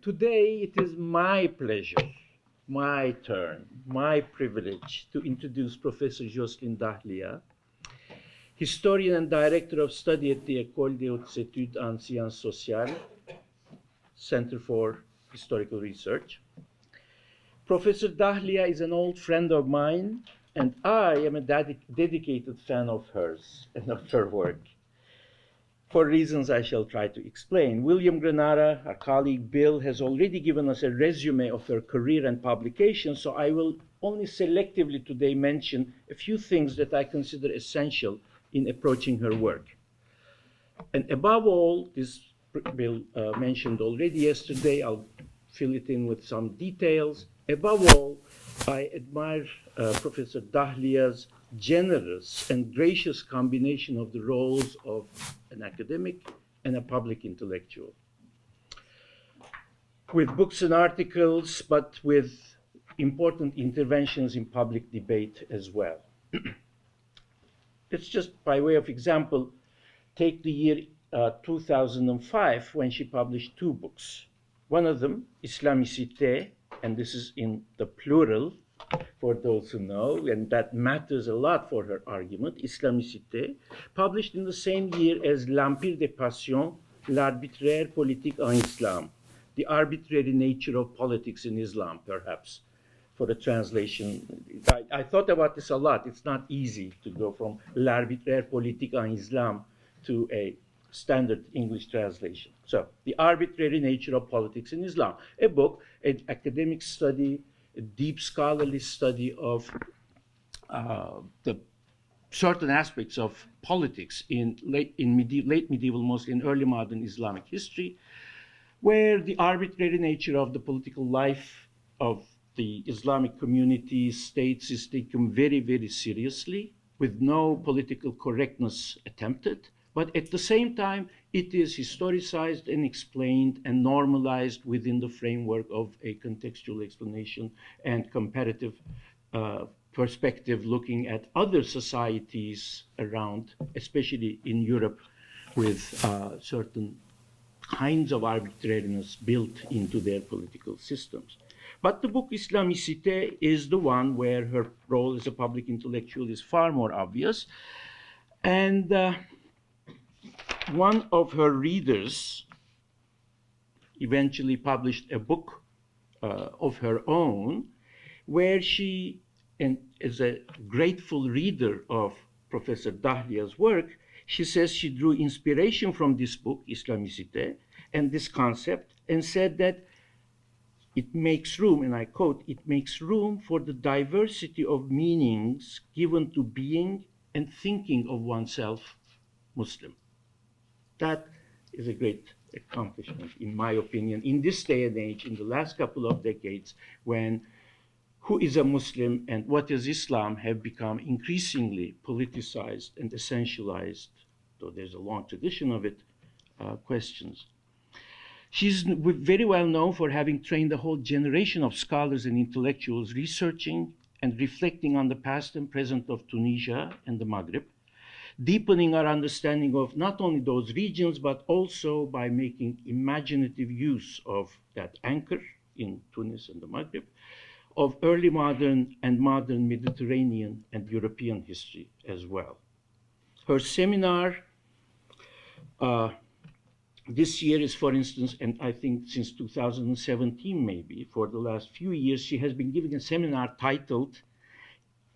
Today it is my pleasure, my turn, my privilege to introduce Professor Jocelyne Dakhlia, historian and director of study at the Ecole des hautes études en sciences sociales, Center for Historical Research. Professor Dakhlia is an old friend of mine, and I am a dedicated fan of hers and of her work, for reasons I shall try to explain. William Granara, our colleague Bill, has already given us a resume of her career and publications, so I will only selectively today mention a few things that I consider essential in approaching her work. And above all, this Bill mentioned already yesterday, I'll fill it in with some details. Above all, I admire Professor Dakhlia's generous and gracious combination of the roles of an academic and a public intellectual, with books and articles, but with important interventions in public debate as well. Let's just, by way of example, take the year 2005, when she published two books. One of them, Islamicité, and this is in the plural, for those who know, and that matters a lot for her argument, Islamicité, published in the same year as L'Empire des Passions, l'arbitraire politique en Islam, the arbitrary nature of politics in Islam, perhaps, for the translation. I thought about this a lot. It's not easy to go from l'arbitraire politique en Islam to a standard English translation. So, the arbitrary nature of politics in Islam, a book, an academic study, a deep scholarly study of the certain aspects of politics in late medieval, mostly in early modern Islamic history, where the arbitrary nature of the political life of the Islamic community, states, is taken very, very seriously, with no political correctness attempted. But at the same time, it is historicized and explained and normalized within the framework of a contextual explanation and comparative perspective, looking at other societies around, especially in Europe, with certain kinds of arbitrariness built into their political systems. But the book Islamicité is the one where her role as a public intellectual is far more obvious. And one of her readers eventually published a book of her own, where she, and as a grateful reader of Professor Dakhlia's work, she says she drew inspiration from this book, Islamicité, and this concept, and said that it makes room, and I quote, "it makes room for the diversity of meanings given to being and thinking of oneself Muslim." That is a great accomplishment, in my opinion, in this day and age, in the last couple of decades, when who is a Muslim and what is Islam have become increasingly politicized and essentialized, though there's a long tradition of it, questions. She's very well known for having trained a whole generation of scholars and intellectuals researching and reflecting on the past and present of Tunisia and the Maghreb, deepening our understanding of not only those regions, but also by making imaginative use of that anchor in Tunis and the Maghreb, of early modern and modern Mediterranean and European history as well. Her seminar this year is, for instance, and I think since 2017 maybe, for the last few years, she has been giving a seminar titled,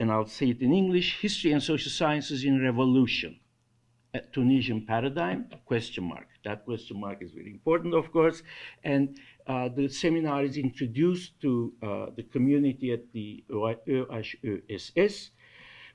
and I'll say it in English, History and Social Sciences in Revolution, a Tunisian Paradigm, question mark. That question mark is very important, of course, and the seminar is introduced to the community at the EHESS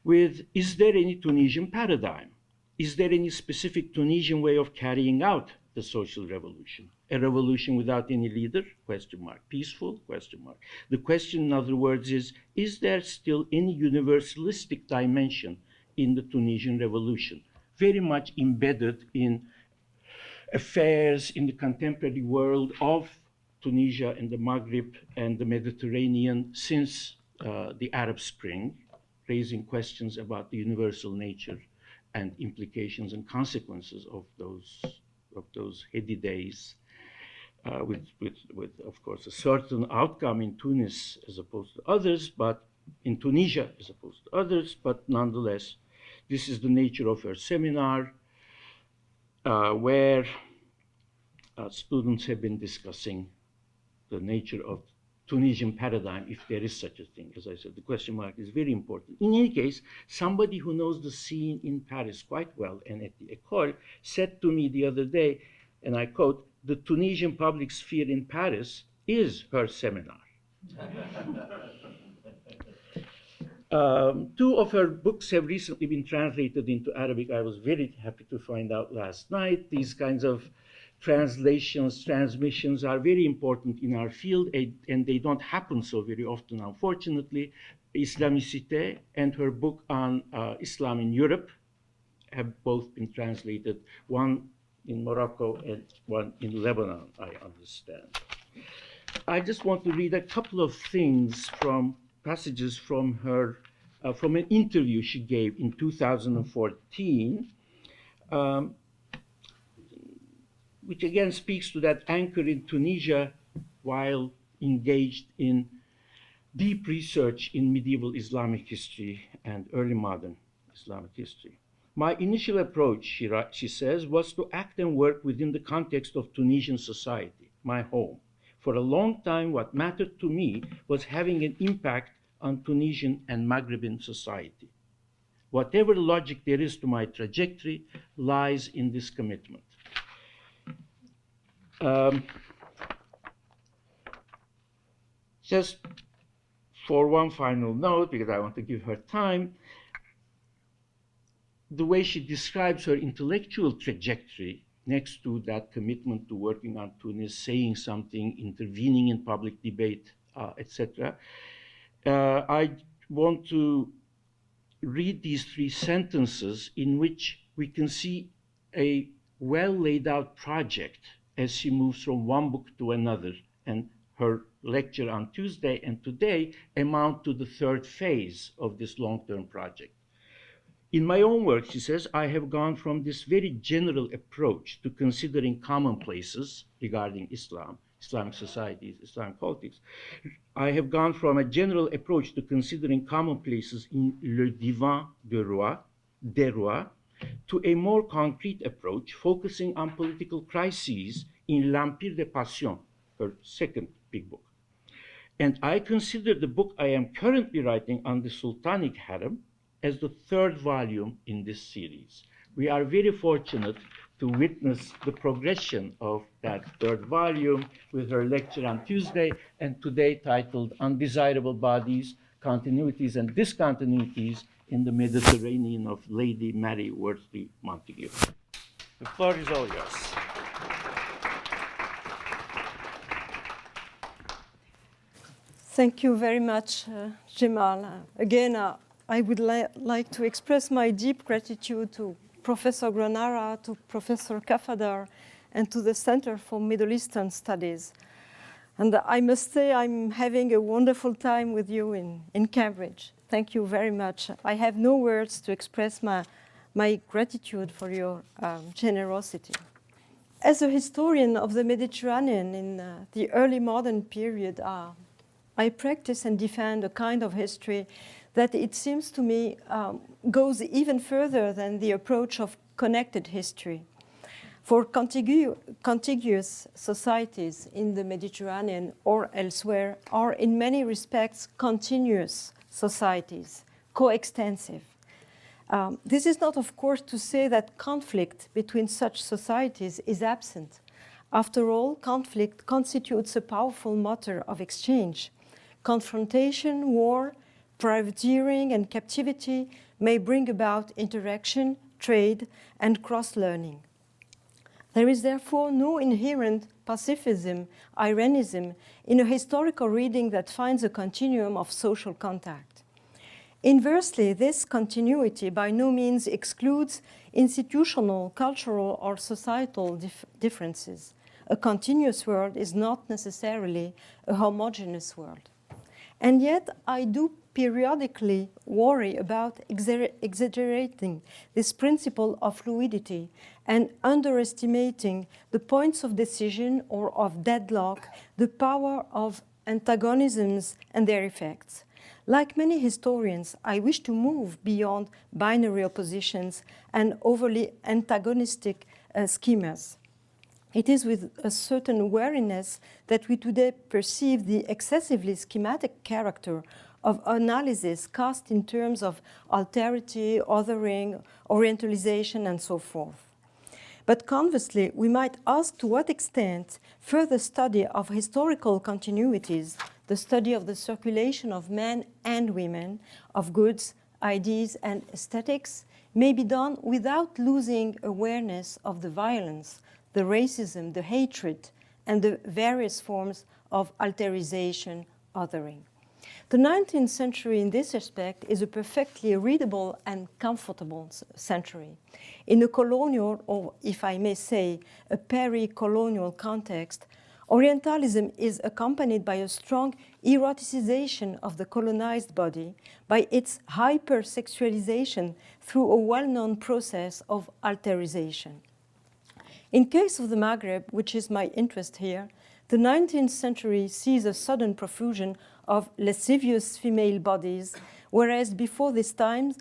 with, is there any Tunisian paradigm? Is there any specific Tunisian way of carrying out the social revolution? A revolution without any leader? Question mark. Peaceful? Question mark. The question, in other words, is there still any universalistic dimension in the Tunisian revolution? Very much embedded in affairs in the contemporary world of Tunisia and the Maghreb and the Mediterranean since the Arab Spring, raising questions about the universal nature and implications and consequences of those heady days. with, of course, a certain outcome in Tunis as opposed to others, but in Tunisia as opposed to others, but nonetheless, this is the nature of her seminar, where students have been discussing the nature of Tunisian paradigm, if there is such a thing. As I said, the question mark is very important. In any case, somebody who knows the scene in Paris quite well and at the Ecole said to me the other day, and I quote, "The Tunisian public sphere in Paris is her seminar." Two of her books have recently been translated into Arabic. I was very happy to find out last night. These kinds of translations, transmissions are very important in our field, and they don't happen so very often, unfortunately. Islamicité and her book on Islam in Europe have both been translated, one in Morocco and one in Lebanon, I understand. I just want to read a couple of things from passages from her, from an interview she gave in 2014, which again speaks to that anchor in Tunisia while engaged in deep research in medieval Islamic history and early modern Islamic history. "My initial approach," she says, "was to act and work within the context of Tunisian society, my home. For a long time, what mattered to me was having an impact on Tunisian and Maghrebian society. Whatever logic there is to my trajectory lies in this commitment." Just for one final note, because I want to give her time, the way she describes her intellectual trajectory next to that commitment to working on Tunis, saying something, intervening in public debate, etc. I want to read these three sentences in which we can see a well laid out project as she moves from one book to another, and her lecture on Tuesday and today amount to the third phase of this long-term project. "In my own work," she says, "I have gone from this very general approach to considering commonplaces regarding Islam, Islamic societies, Islamic politics. I have gone from a general approach to considering commonplaces in Le Divan des Rois, to a more concrete approach focusing on political crises in L'Empire des Passions," her second big book. "And I consider the book I am currently writing on the Sultanic Harem as the third volume in this series." We are very fortunate to witness the progression of that third volume with her lecture on Tuesday and today titled "Undesirable Bodies, Continuities and Discontinuities in the Mediterranean" of Lady Mary Wortley Montagu. The floor is all yours. Thank you very much, Jamal. Again, I would like to express my deep gratitude to Professor Granara, to Professor Kafadar, and to the Center for Middle Eastern Studies. And I must say I'm having a wonderful time with you in Cambridge. Thank you very much. I have no words to express my gratitude for your generosity. As a historian of the Mediterranean in the early modern period, I practice and defend a kind of history that it seems to me goes even further than the approach of connected history. For contiguous societies in the Mediterranean or elsewhere are in many respects continuous societies, coextensive. This is not, of course, to say that conflict between such societies is absent. After all, conflict constitutes a powerful motor of exchange. Confrontation, war, privateering, and captivity may bring about interaction, trade, and cross-learning. There is therefore no inherent pacifism, Iranism, in a historical reading that finds a continuum of social contact. Inversely, this continuity by no means excludes institutional, cultural, or societal differences. A continuous world is not necessarily a homogeneous world. And yet, I do periodically worry about exaggerating this principle of fluidity and underestimating the points of decision or of deadlock, the power of antagonisms and their effects. Like many historians, I wish to move beyond binary oppositions and overly antagonistic schemas. It is with a certain wariness that we today perceive the excessively schematic character of analysis cast in terms of alterity, othering, orientalization, and so forth. But conversely, we might ask to what extent further study of historical continuities, the study of the circulation of men and women, of goods, ideas, and aesthetics, may be done without losing awareness of the violence, the racism, the hatred, and the various forms of alterization, othering. The 19th century in this respect is a perfectly readable and comfortable century. In a colonial, or if I may say, a peri-colonial context, Orientalism is accompanied by a strong eroticization of the colonized body, by its hypersexualization through a well-known process of alterization. In case of the Maghreb, which is my interest here, the 19th century sees a sudden profusion of lascivious female bodies, whereas before this time,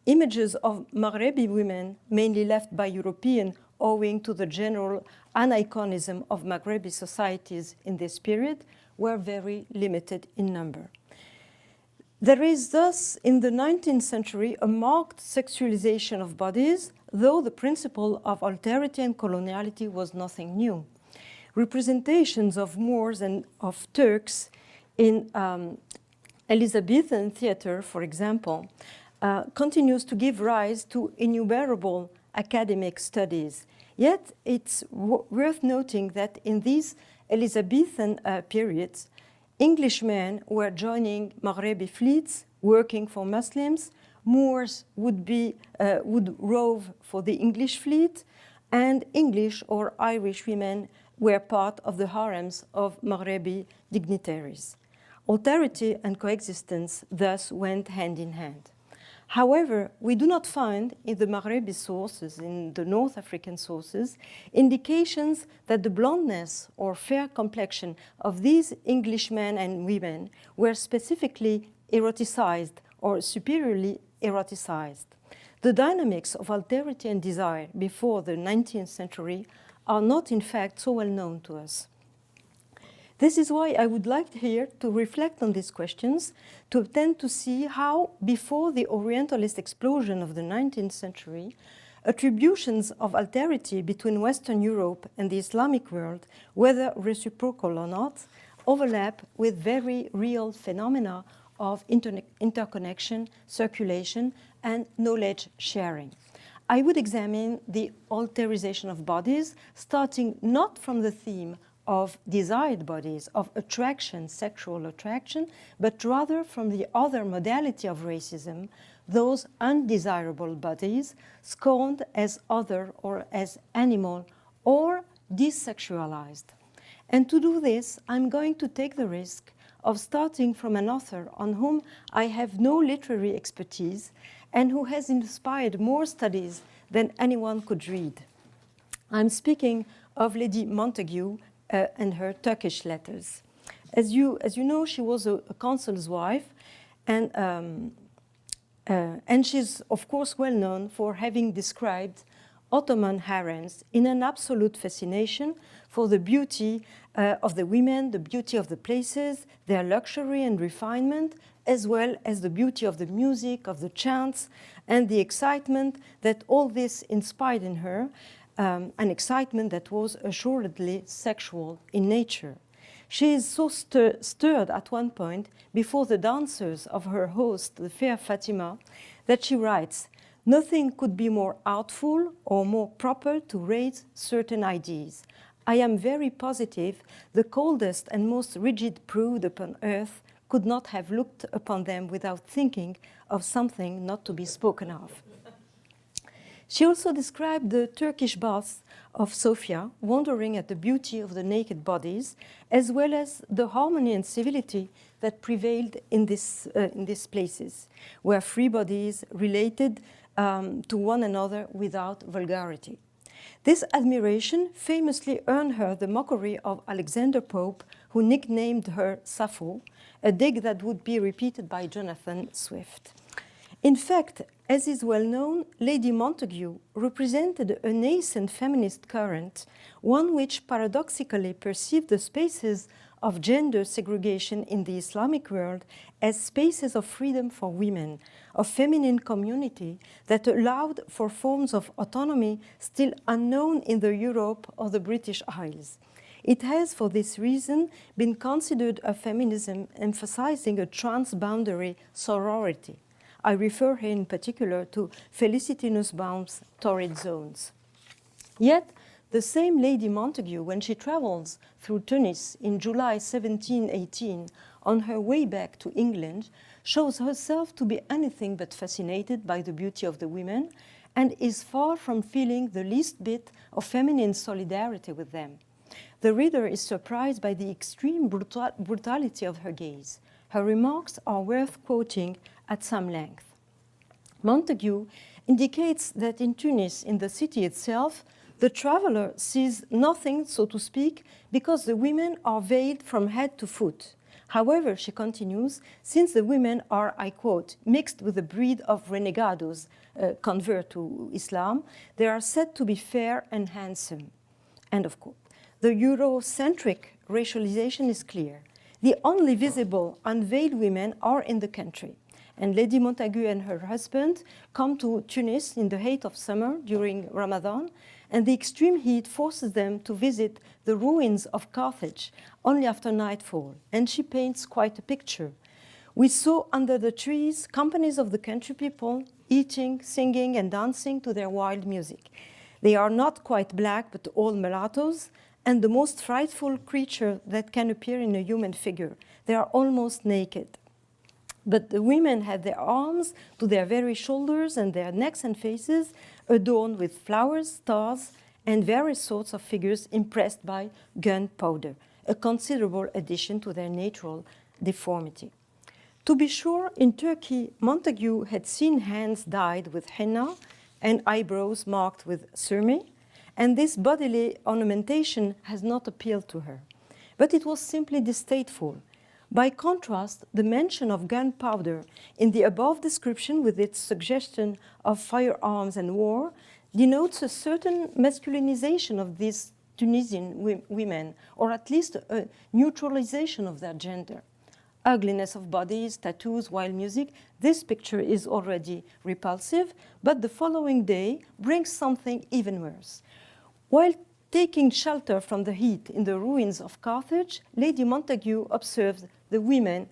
images of Maghrebi women, mainly left by European, owing to the general aniconism of Maghrebi societies in this period, were very limited in number. There is thus, in the 19th century, a marked sexualization of bodies, though the principle of alterity and coloniality was nothing new. Representations of Moors and of Turks in Elizabethan theater, for example, continues to give rise to innumerable academic studies. Yet it's worth noting that in these Elizabethan periods, Englishmen were joining Maghrebi fleets, working for Muslims. Moors would rove for the English fleet, and English or Irish women were part of the harems of Maghrebi dignitaries. Alterity and coexistence thus went hand in hand. However, we do not find in the Maghrebi sources, in the North African sources, indications that the blondness or fair complexion of these Englishmen and women were specifically eroticized or superiorly eroticized. The dynamics of alterity and desire before the 19th century are not, in fact, so well known to us. This is why I would like here to reflect on these questions, to attempt to see how, before the Orientalist explosion of the 19th century, attributions of alterity between Western Europe and the Islamic world, whether reciprocal or not, overlap with very real phenomena of interconnection, circulation, and knowledge sharing. I would examine the alterization of bodies, starting not from the theme of desired bodies, of attraction, sexual attraction, but rather from the other modality of racism, those undesirable bodies scorned as other or as animal or desexualized. And to do this, I'm going to take the risk of starting from an author on whom I have no literary expertise and who has inspired more studies than anyone could read. I'm speaking of Lady Montagu and her Turkish letters. As you know, she was a consul's wife, and she's, of course, well known for having described Ottoman harems in an absolute fascination for the beauty of the women, the beauty of the places, their luxury and refinement, as well as the beauty of the music, of the chants, and the excitement that all this inspired in her, an excitement that was assuredly sexual in nature. She is so stirred at one point before the dancers of her host, the fair Fatima, that she writes, "Nothing could be more artful or more proper to raise certain ideas. I am very positive the coldest and most rigid prude upon earth could not have looked upon them without thinking of something not to be spoken of." She also described the Turkish baths of Sofia, wondering at the beauty of the naked bodies, as well as the harmony and civility that prevailed in these places, where free bodies related to one another without vulgarity. This admiration famously earned her the mockery of Alexander Pope, who nicknamed her Sappho, a dig that would be repeated by Jonathan Swift. In fact, as is well known, Lady Montagu represented a nascent feminist current, one which paradoxically perceived the spaces of gender segregation in the Islamic world as spaces of freedom for women, of feminine community that allowed for forms of autonomy still unknown in the Europe or the British Isles. It has, for this reason, been considered a feminism emphasizing a transboundary sorority. I refer here in particular to Felicity Nussbaum's Torrid Zones. Yet, the same Lady Montagu, when she travels through Tunis in July 1718, on her way back to England, shows herself to be anything but fascinated by the beauty of the women and is far from feeling the least bit of feminine solidarity with them. The reader is surprised by the extreme brutality of her gaze. Her remarks are worth quoting at some length. Montagu indicates that in Tunis, in the city itself, the traveler sees nothing, so to speak, because the women are veiled from head to foot. However, she continues, since the women are, I quote, mixed with a breed of renegados, convert to Islam, they are said to be fair and handsome. End of quote. The Eurocentric racialization is clear. The only visible unveiled women are in the country. And Lady Montagu and her husband come to Tunis in the height of summer during Ramadan, and the extreme heat forces them to visit the ruins of Carthage only after nightfall, and she paints quite a picture. We saw under the trees companies of the country people eating, singing, and dancing to their wild music. They are not quite black, but all mulattoes, and the most frightful creature that can appear in a human figure. They are almost naked. But the women had their arms to their very shoulders and their necks and faces adorned with flowers, stars, and various sorts of figures impressed by gunpowder, a considerable addition to their natural deformity. To be sure, in Turkey, Montagu had seen hands dyed with henna and eyebrows marked with surmi, and this bodily ornamentation has not appealed to her. But it was simply distasteful. By contrast, the mention of gunpowder in the above description with its suggestion of firearms and war denotes a certain masculinization of these Tunisian women, or at least a neutralization of their gender. Ugliness of bodies, tattoos, wild music, this picture is already repulsive, but the following day brings something even worse. While taking shelter from the heat in the ruins of Carthage, Lady Montagu observes the women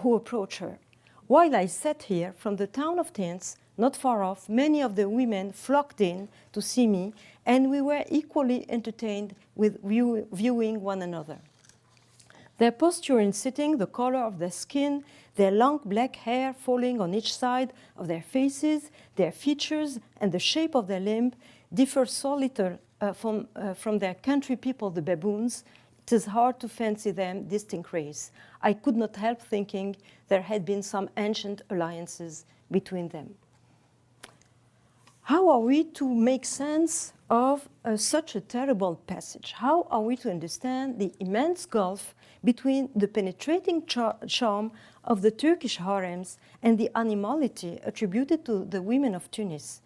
who approach her. While I sat here from the town of tents, not far off, many of the women flocked in to see me, and we were equally entertained with viewing one another. Their posture in sitting, the color of their skin, their long black hair falling on each side of their faces, their features, and the shape of their limb differ so little from their country people, the baboons. It is hard to fancy them distinct race. I could not help thinking there had been some ancient alliances between them. How are we to make sense of such a terrible passage? How are we to understand the immense gulf between the penetrating charm of the Turkish harems and the animality attributed to the women of Tunis?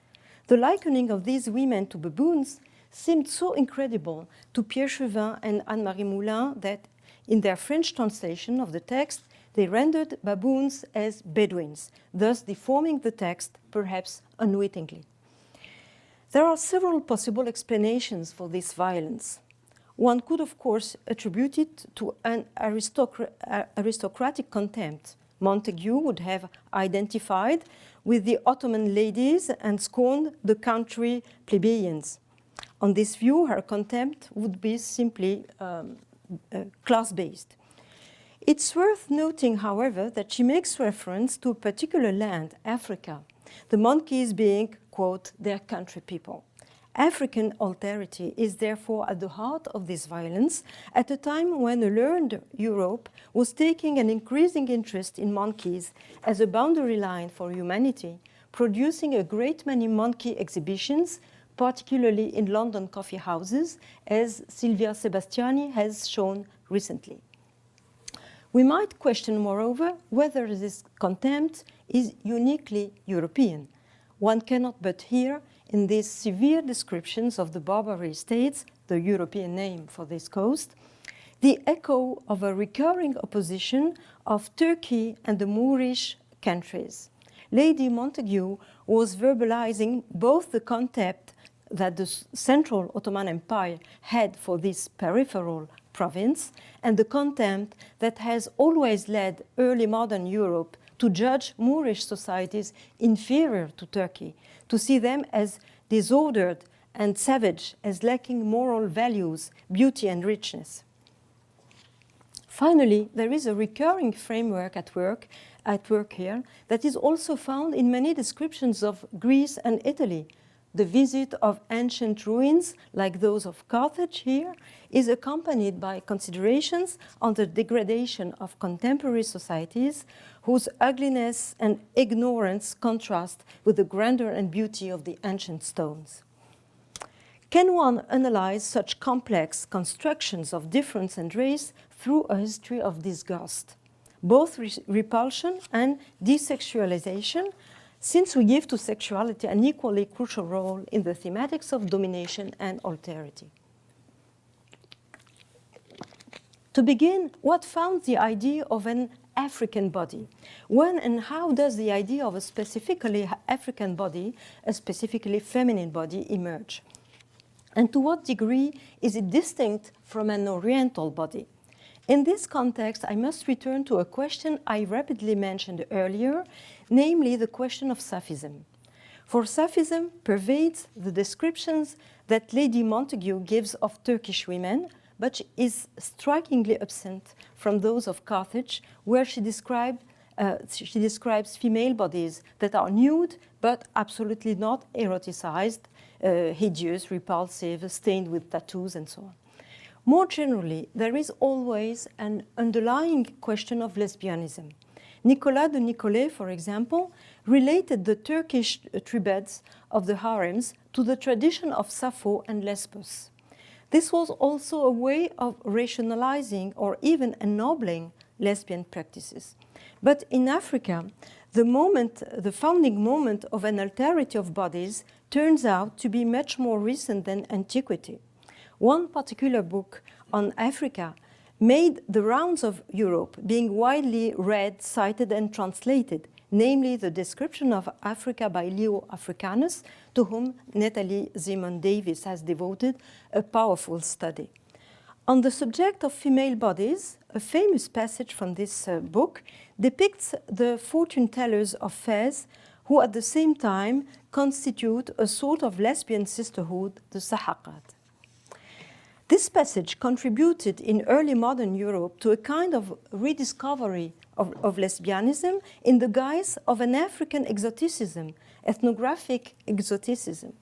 The likening of these women to baboons seemed so incredible to Pierre Chevin and Anne-Marie Moulin that in their French translation of the text, they rendered baboons as Bedouins, thus deforming the text, perhaps unwittingly. There are several possible explanations for this violence. One could, of course, attribute it to an aristocratic contempt. Montagu would have identified with the Ottoman ladies and scorned the country plebeians. On this view, her contempt would be simply class-based. It's worth noting, however, that she makes reference to a particular land, Africa, the monkeys being, quote, their country people. African alterity is therefore at the heart of this violence at a time when a learned Europe was taking an increasing interest in monkeys as a boundary line for humanity, producing a great many monkey exhibitions, particularly in London coffee houses, as Silvia Sebastiani has shown recently. We might question, moreover, whether this contempt is uniquely European. One cannot but hear in these severe descriptions of the Barbary states, the European name for this coast, the echo of a recurring opposition of Turkey and the Moorish countries. Lady Montagu was verbalizing both the contempt that the Central Ottoman Empire had for this peripheral province and the contempt that has always led early modern Europe to judge Moorish societies inferior to Turkey, to see them as disordered and savage, as lacking moral values, beauty and richness. Finally, there is a recurring framework at work here that is also found in many descriptions of Greece and Italy. The visit of ancient ruins, like those of Carthage here, is accompanied by considerations on the degradation of contemporary societies whose ugliness and ignorance contrast with the grandeur and beauty of the ancient stones. Can one analyze such complex constructions of difference and race through a history of disgust, both repulsion and desexualization, since we give to sexuality an equally crucial role in the thematics of domination and alterity? To begin, what found the idea of an African body? When and how does the idea of a specifically African body, a specifically feminine body, emerge? And to what degree is it distinct from an Oriental body? In this context, I must return to a question I rapidly mentioned earlier, namely the question of Safism. For Safism pervades the descriptions that Lady Montagu gives of Turkish women, but is strikingly absent from those of Carthage, where she describes female bodies that are nude but absolutely not eroticized, hideous, repulsive, stained with tattoos, and so on. More generally, there is always an underlying question of lesbianism. Nicolas de Nicolay, for example, related the Turkish tribades of the harems to the tradition of Sappho and Lesbos. This was also a way of rationalizing or even ennobling lesbian practices. But in Africa, the founding moment of an alterity of bodies turns out to be much more recent than antiquity. One particular book on Africa made the rounds of Europe, being widely read, cited, and translated, namely the description of Africa by Leo Africanus, to whom Natalie Zemon Davis has devoted a powerful study. On the subject of female bodies, a famous passage from this book depicts the fortune tellers of Fez, who at the same time constitute a sort of lesbian sisterhood, the Sahaqat. This passage contributed in early modern Europe to a kind of rediscovery of lesbianism in the guise of an African exoticism, ethnographic exoticism.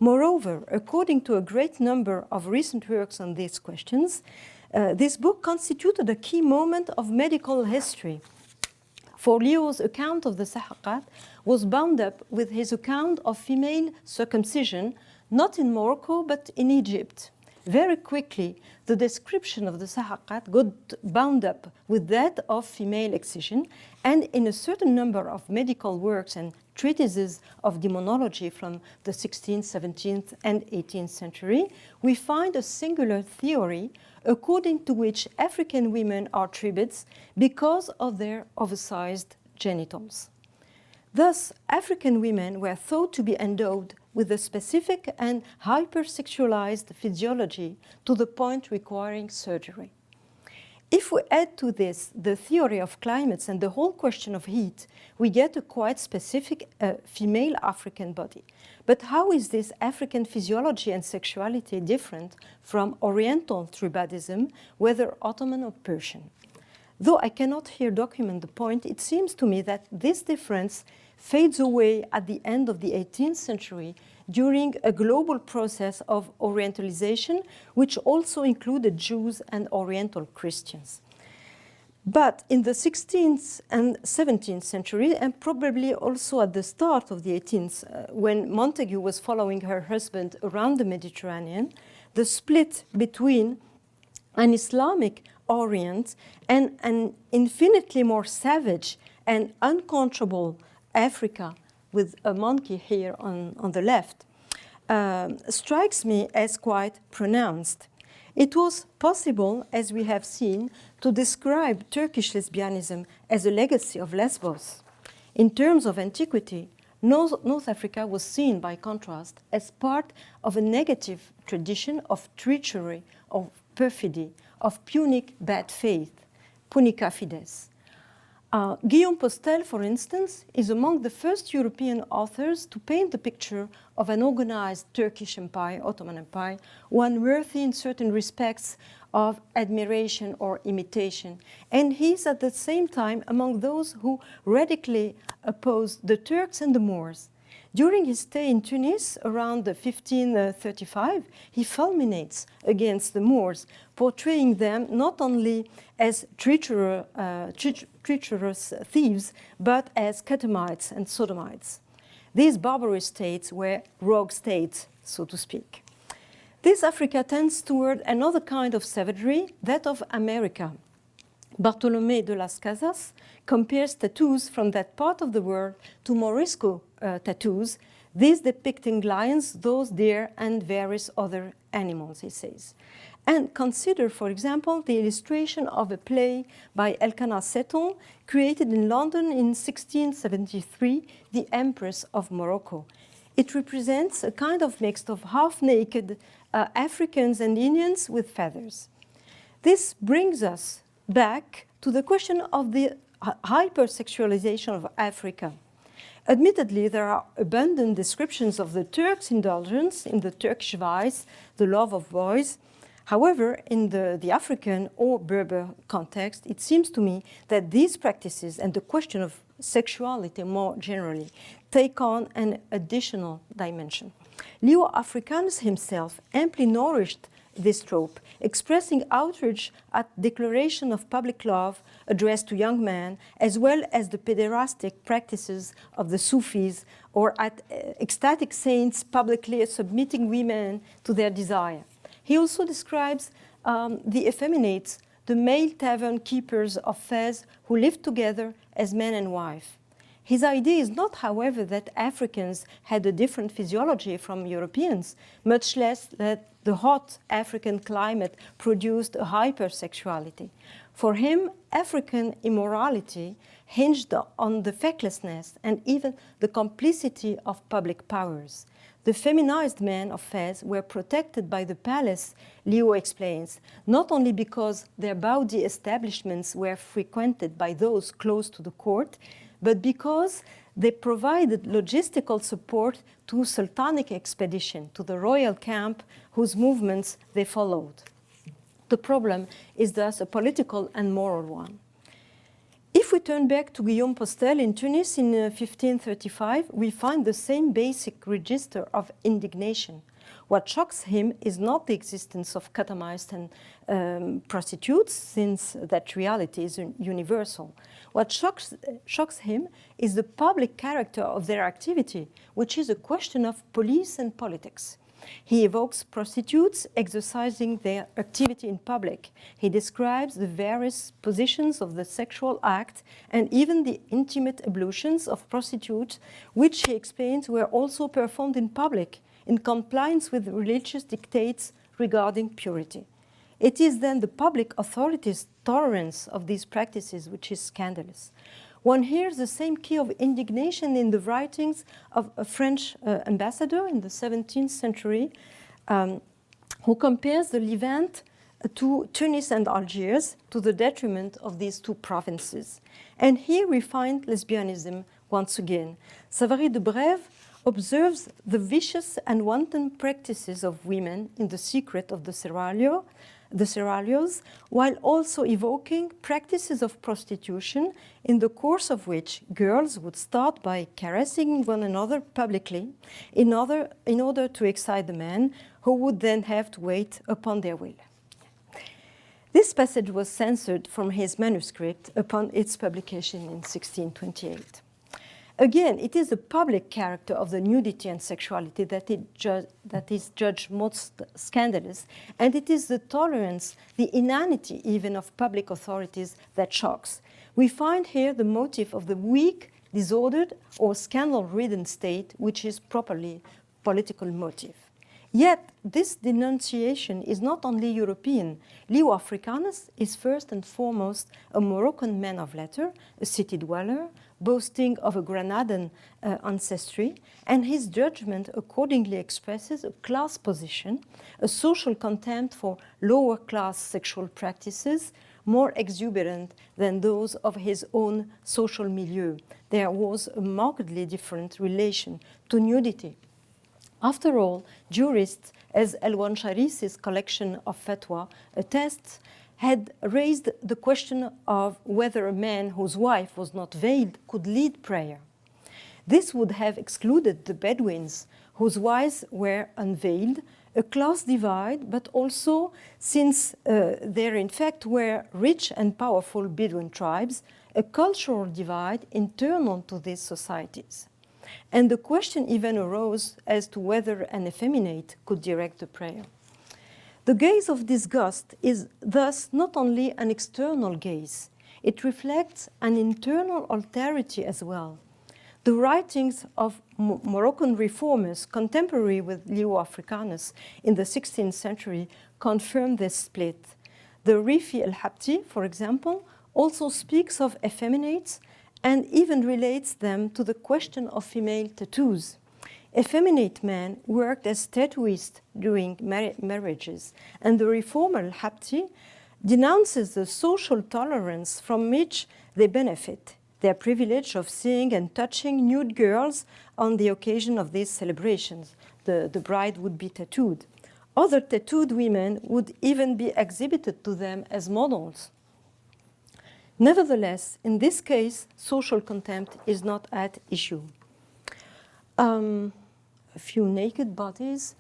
Moreover, according to a great number of recent works on these questions, this book constituted a key moment of medical history. For Leo's account of the Sahaqat was bound up with his account of female circumcision, not in Morocco, but in Egypt. Very quickly, the description of the Sahaqat got bound up with that of female excision, and in a certain number of medical works and treatises of demonology from the 16th, 17th, and 18th century, we find a singular theory according to which African women are tribids because of their oversized genitals. Thus, African women were thought to be endowed with a specific and hypersexualized physiology to the point requiring surgery. If we add to this the theory of climates and the whole question of heat, we get a quite specific female African body. But how is this African physiology and sexuality different from Oriental tribadism, whether Ottoman or Persian? Though I cannot here document the point, it seems to me that this difference fades away at the end of the 18th century during a global process of Orientalization, which also included Jews and Oriental Christians. But in the 16th and 17th century, and probably also at the start of the 18th, when Montagu was following her husband around the Mediterranean, the split between an Islamic Orient and an infinitely more savage and uncontrollable Africa, with a monkey here on the left, strikes me as quite pronounced. It was possible, as we have seen, to describe Turkish lesbianism as a legacy of Lesbos. In terms of antiquity, North Africa was seen, by contrast, as part of a negative tradition of treachery, of perfidy, of punic bad faith, punica fides. Guillaume Postel, for instance, is among the first European authors to paint the picture of an organized Turkish empire, Ottoman Empire, one worthy in certain respects of admiration or imitation. And he's at the same time among those who radically opposed the Turks and the Moors. During his stay in Tunis around 1535, he fulminates against the Moors, portraying them not only as treacherous thieves, but as Catamites and Sodomites. These barbarous states were rogue states, so to speak. This Africa tends toward another kind of savagery, that of America. Bartolomé de las Casas compares tattoos from that part of the world to Morisco tattoos, these depicting lions, those deer, and various other animals, he says. And consider, for example, the illustration of a play by Elkanah Seton, created in London in 1673, The Empress of Morocco. It represents a kind of mix of half-naked Africans and Indians with feathers. This brings us back to the question of the hypersexualization of Africa. Admittedly, there are abundant descriptions of the Turks' indulgence in the Turkish vice, the love of boys. However, in the African or Berber context, it seems to me that these practices and the question of sexuality more generally take on an additional dimension. Leo Africanus himself amply nourished this trope, expressing outrage at declaration of public love addressed to young men, as well as the pederastic practices of the Sufis, or at ecstatic saints publicly submitting women to their desire. He also describes the effeminates, the male tavern keepers of Fez who lived together as man and wife. His idea is not, however, that Africans had a different physiology from Europeans, much less that the hot African climate produced a hypersexuality. For him, African immorality hinged on the fecklessness and even the complicity of public powers. The feminized men of Fez were protected by the palace, Leo explains, not only because their bawdy establishments were frequented by those close to the court, but because they provided logistical support to sultanic expedition, to the royal camp whose movements they followed. The problem is thus a political and moral one. If we turn back to Guillaume Postel in Tunis in 1535, we find the same basic register of indignation. What shocks him is not the existence of catamites and prostitutes, since that reality is universal. What shocks him is the public character of their activity, which is a question of police and politics. He evokes prostitutes exercising their activity in public. He describes the various positions of the sexual act and even the intimate ablutions of prostitutes, which he explains were also performed in public, in compliance with religious dictates regarding purity. It is then the public authorities' tolerance of these practices which is scandalous. One hears the same key of indignation in the writings of a French ambassador in the 17th century who compares the Levant to Tunis and Algiers to the detriment of these two provinces. And here we find lesbianism once again. Savary de Brève observes the vicious and wanton practices of women in the secret of the seraglio, the seraglios, while also evoking practices of prostitution in the course of which girls would start by caressing one another publicly in order to excite the men, who would then have to wait upon their will. This passage was censored from his manuscript upon its publication in 1628. Again, it is the public character of the nudity and sexuality that is judged most scandalous, and it is the tolerance, the inanity even of public authorities that shocks. We find here the motive of the weak, disordered, or scandal-ridden state, which is properly political motive. Yet, this denunciation is not only European. Leo Africanus is first and foremost a Moroccan man of letters, a city dweller, boasting of a Granadan ancestry, and his judgment accordingly expresses a class position, a social contempt for lower class sexual practices, more exuberant than those of his own social milieu. There was a markedly different relation to nudity. After all, jurists, as Elwan Sharis's collection of fatwa attests, had raised the question of whether a man whose wife was not veiled could lead prayer. This would have excluded the Bedouins, whose wives were unveiled, a class divide, but also, since there in fact were rich and powerful Bedouin tribes, a cultural divide internal to these societies. And the question even arose as to whether an effeminate could direct the prayer. The gaze of disgust is thus not only an external gaze, it reflects an internal alterity as well. The writings of Moroccan reformers contemporary with Leo Africanus in the 16th century confirm this split. The Rifi el-Habti, for example, also speaks of effeminates and even relates them to the question of female tattoos. Effeminate men worked as tattooists during marriages, and the reformer al-Habti denounces the social tolerance from which they benefit, their privilege of seeing and touching nude girls on the occasion of these celebrations. The bride would be tattooed. Other tattooed women would even be exhibited to them as models. Nevertheless, in this case, social contempt is not at issue. A few naked bodies.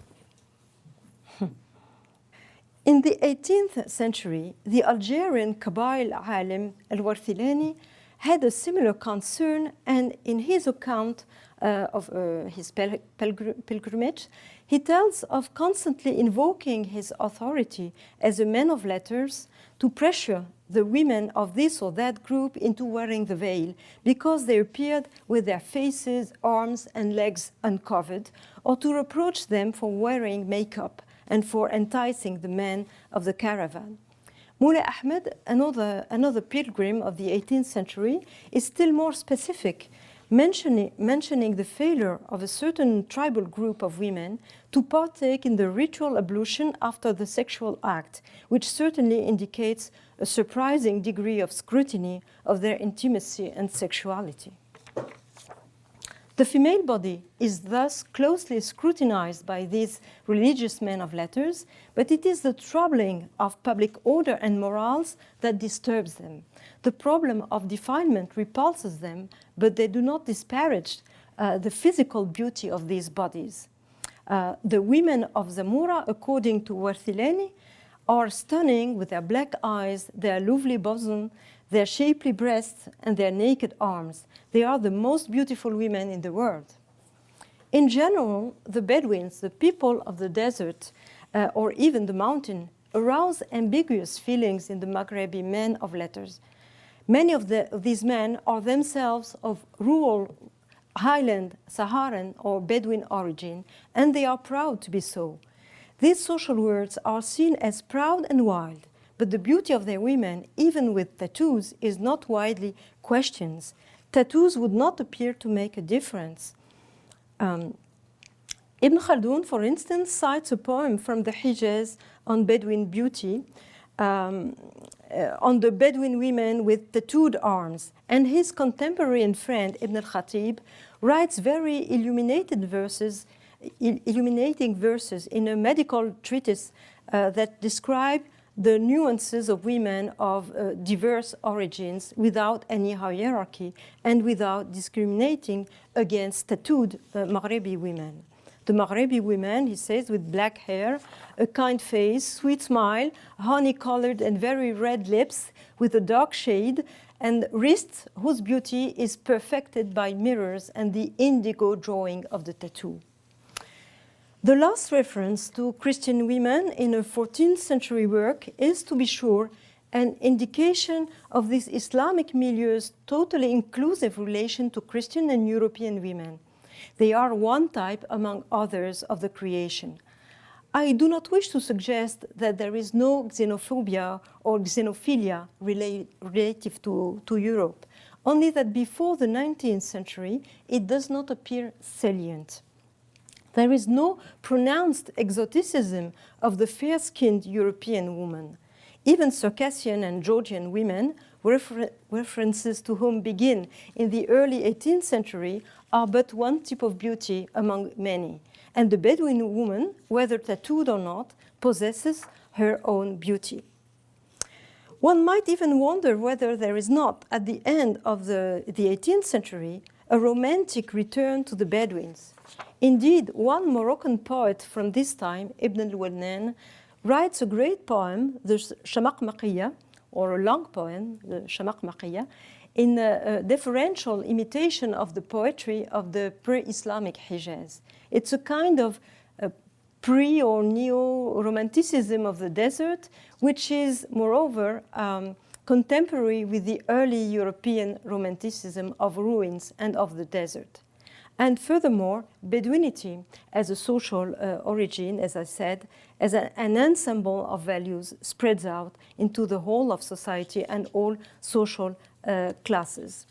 In the 18th century, the Algerian Kabail alim al-Warthilani had a similar concern, and in his account of his pilgrimage, he tells of constantly invoking his authority as a man of letters to pressure the women of this or that group into wearing the veil because they appeared with their faces, arms, and legs uncovered, or to reproach them for wearing makeup and for enticing the men of the caravan. Moulay Ahmed, another pilgrim of the 18th century, is still more specific, mentioning the failure of a certain tribal group of women to partake in the ritual ablution after the sexual act, which certainly indicates a surprising degree of scrutiny of their intimacy and sexuality. The female body is thus closely scrutinized by these religious men of letters, but it is the troubling of public order and morals that disturbs them. The problem of defilement repulses them, but they do not disparage the physical beauty of these bodies. The women of Zamora, according to Warthilani, are stunning with their black eyes, their lovely bosom, their shapely breasts, and their naked arms. They are the most beautiful women in the world. In general, the Bedouins, the people of the desert, or even the mountain, arouse ambiguous feelings in the Maghrebi men of letters. Many of these men are themselves of rural, highland, Saharan, or Bedouin origin, and they are proud to be so. These social words are seen as proud and wild, but the beauty of their women, even with tattoos, is not widely questioned. Tattoos would not appear to make a difference. Ibn Khaldun, for instance, cites a poem from the Hijaz on Bedouin beauty, on the Bedouin women with tattooed arms, and his contemporary and friend Ibn al-Khatib writes very illuminating verses in a medical treatise that describe the nuances of women of diverse origins without any hierarchy and without discriminating against tattooed Maghrebi women. The Maghrebi women, he says, with black hair, a kind face, sweet smile, honey-colored and very red lips with a dark shade, and wrists whose beauty is perfected by mirrors and the indigo drawing of the tattoo. The last reference to Christian women in a 14th century work is, to be sure, an indication of this Islamic milieu's totally inclusive relation to Christian and European women. They are one type among others of the creation. I do not wish to suggest that there is no xenophobia or xenophilia relative to Europe, only that before the 19th century it does not appear salient. There is no pronounced exoticism of the fair-skinned European woman. Even Circassian and Georgian women, references to whom begin in the early 18th century, are but one type of beauty among many. And the Bedouin woman, whether tattooed or not, possesses her own beauty. One might even wonder whether there is not, at the end of the 18th century, a romantic return to the Bedouins. Indeed, one Moroccan poet from this time, Ibn al-Wannan, writes a great poem, the Shamaq Maqiyya, or a long poem, the Shamaq Maqiyya, in a deferential imitation of the poetry of the pre-Islamic Hijaz. It's a kind of pre- or neo-romanticism of the desert, which is, moreover, contemporary with the early European romanticism of ruins and of the desert. And furthermore, Bedouinity as a social origin, as I said, as an ensemble of values spreads out into the whole of society and all social classes.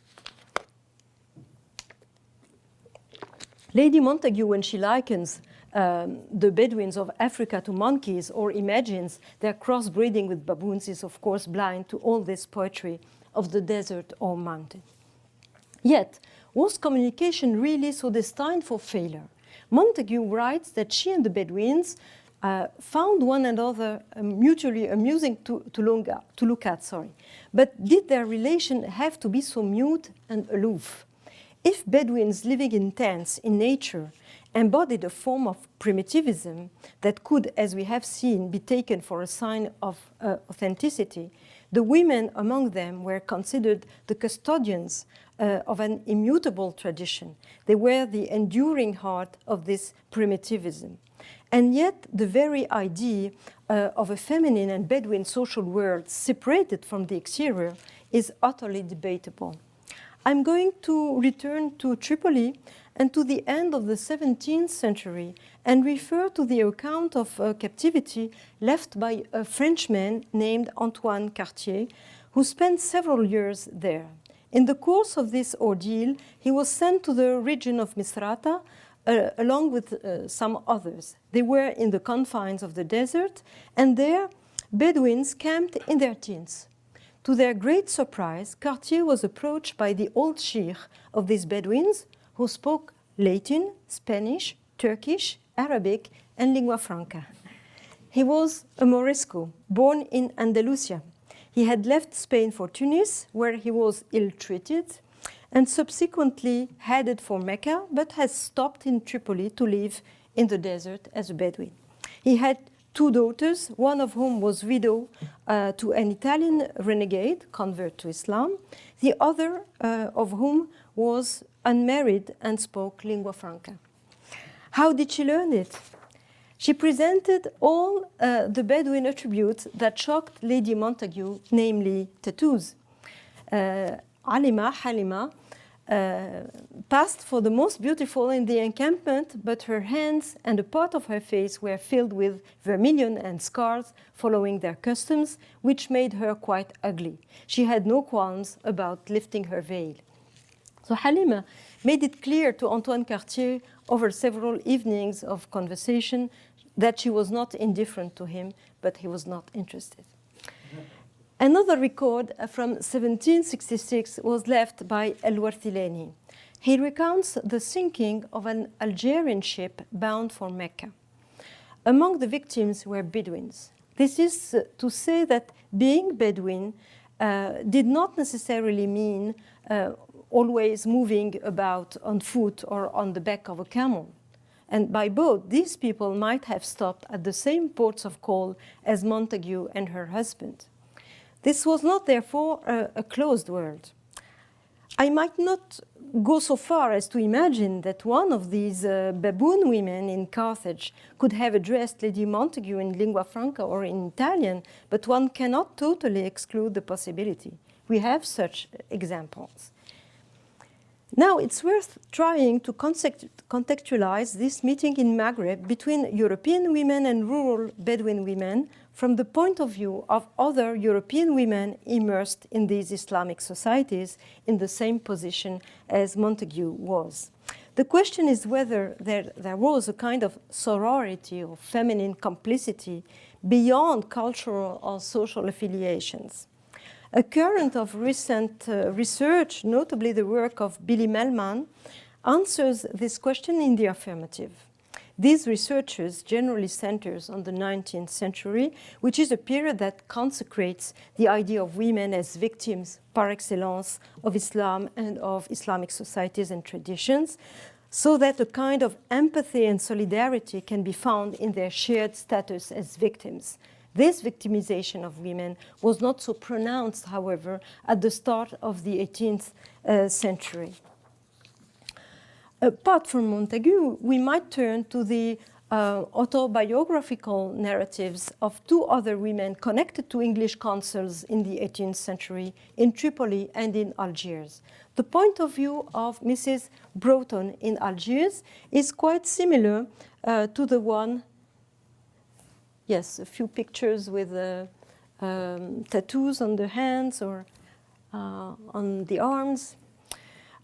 Lady Montagu, when she likens the Bedouins of Africa to monkeys or imagines their crossbreeding with baboons, is of course blind to all this poetry of the desert or mountain. Yet, was communication really so destined for failure? Montagu writes that she and the Bedouins found one another mutually amusing to look at. But did their relation have to be so mute and aloof? If Bedouins living in tents in nature embodied a form of primitivism that could, as we have seen, be taken for a sign of authenticity, the women among them were considered the custodians of an immutable tradition. They were the enduring heart of this primitivism. And yet, the very idea of a feminine and Bedouin social world separated from the exterior is utterly debatable. I'm going to return to Tripoli and to the end of the 17th century and refer to the account of captivity left by a Frenchman named Antoine Cartier, who spent several years there. In the course of this ordeal, he was sent to the region of Misrata along with some others. They were in the confines of the desert, and there Bedouins camped in their tents. To their great surprise, Cartier was approached by the old sheikh of these Bedouins, who spoke Latin, Spanish, Turkish, Arabic, and lingua franca. He was a Morisco, born in Andalusia. He had left Spain for Tunis, where he was ill-treated, and subsequently headed for Mecca, but has stopped in Tripoli to live in the desert as a Bedouin. He had two daughters, one of whom was widow to an Italian renegade, convert to Islam, the other of whom was unmarried and spoke lingua franca. How did she learn it? She presented all the Bedouin attributes that shocked Lady Montagu, namely tattoos. Halima, passed for the most beautiful in the encampment, but her hands and a part of her face were filled with vermilion and scars following their customs, which made her quite ugly. She had no qualms about lifting her veil. So Halima made it clear to Antoine Cartier over several evenings of conversation that she was not indifferent to him, but he was not interested. Another record from 1766 was left by El-Warthilani. He recounts the sinking of an Algerian ship bound for Mecca. Among the victims were Bedouins. This is to say that being Bedouin did not necessarily mean always moving about on foot or on the back of a camel. And by boat, these people might have stopped at the same ports of call as Montagu and her husband. This was not, therefore, a closed world. I might not go so far as to imagine that one of these baboon women in Carthage could have addressed Lady Montagu in lingua franca or in Italian, but one cannot totally exclude the possibility. We have such examples. Now, it's worth trying to contextualize this meeting in Maghreb between European women and rural Bedouin women from the point of view of other European women immersed in these Islamic societies in the same position as Montagu was. The question is whether there was a kind of sorority or feminine complicity beyond cultural or social affiliations. A current of recent research, notably the work of Billy Melman, answers this question in the affirmative. These researchers generally centers on the 19th century, which is a period that consecrates the idea of women as victims par excellence of Islam and of Islamic societies and traditions, so that a kind of empathy and solidarity can be found in their shared status as victims. This victimization of women was not so pronounced, however, at the start of the 18th century. Apart from Montagu, we might turn to the autobiographical narratives of two other women connected to English consuls in the 18th century in Tripoli and in Algiers. The point of view of Mrs. Broughton in Algiers is quite similar to the one. Yes, a few pictures with tattoos on the hands or on the arms.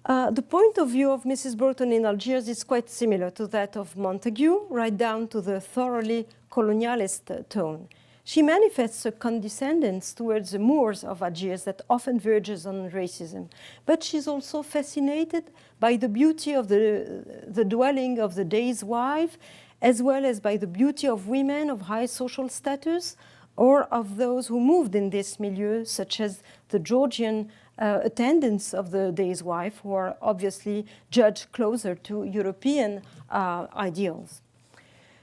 The point of view of Mrs. Broughton in Algiers is quite similar to that of Montagu, right down to the thoroughly colonialist tone. She manifests a condescendence towards the Moors of Algiers that often verges on racism. But she's also fascinated by the beauty of the dwelling of the day's wife, as well as by the beauty of women of high social status or of those who moved in this milieu, such as the Georgian attendants of the day's wife, who are obviously judged closer to European ideals.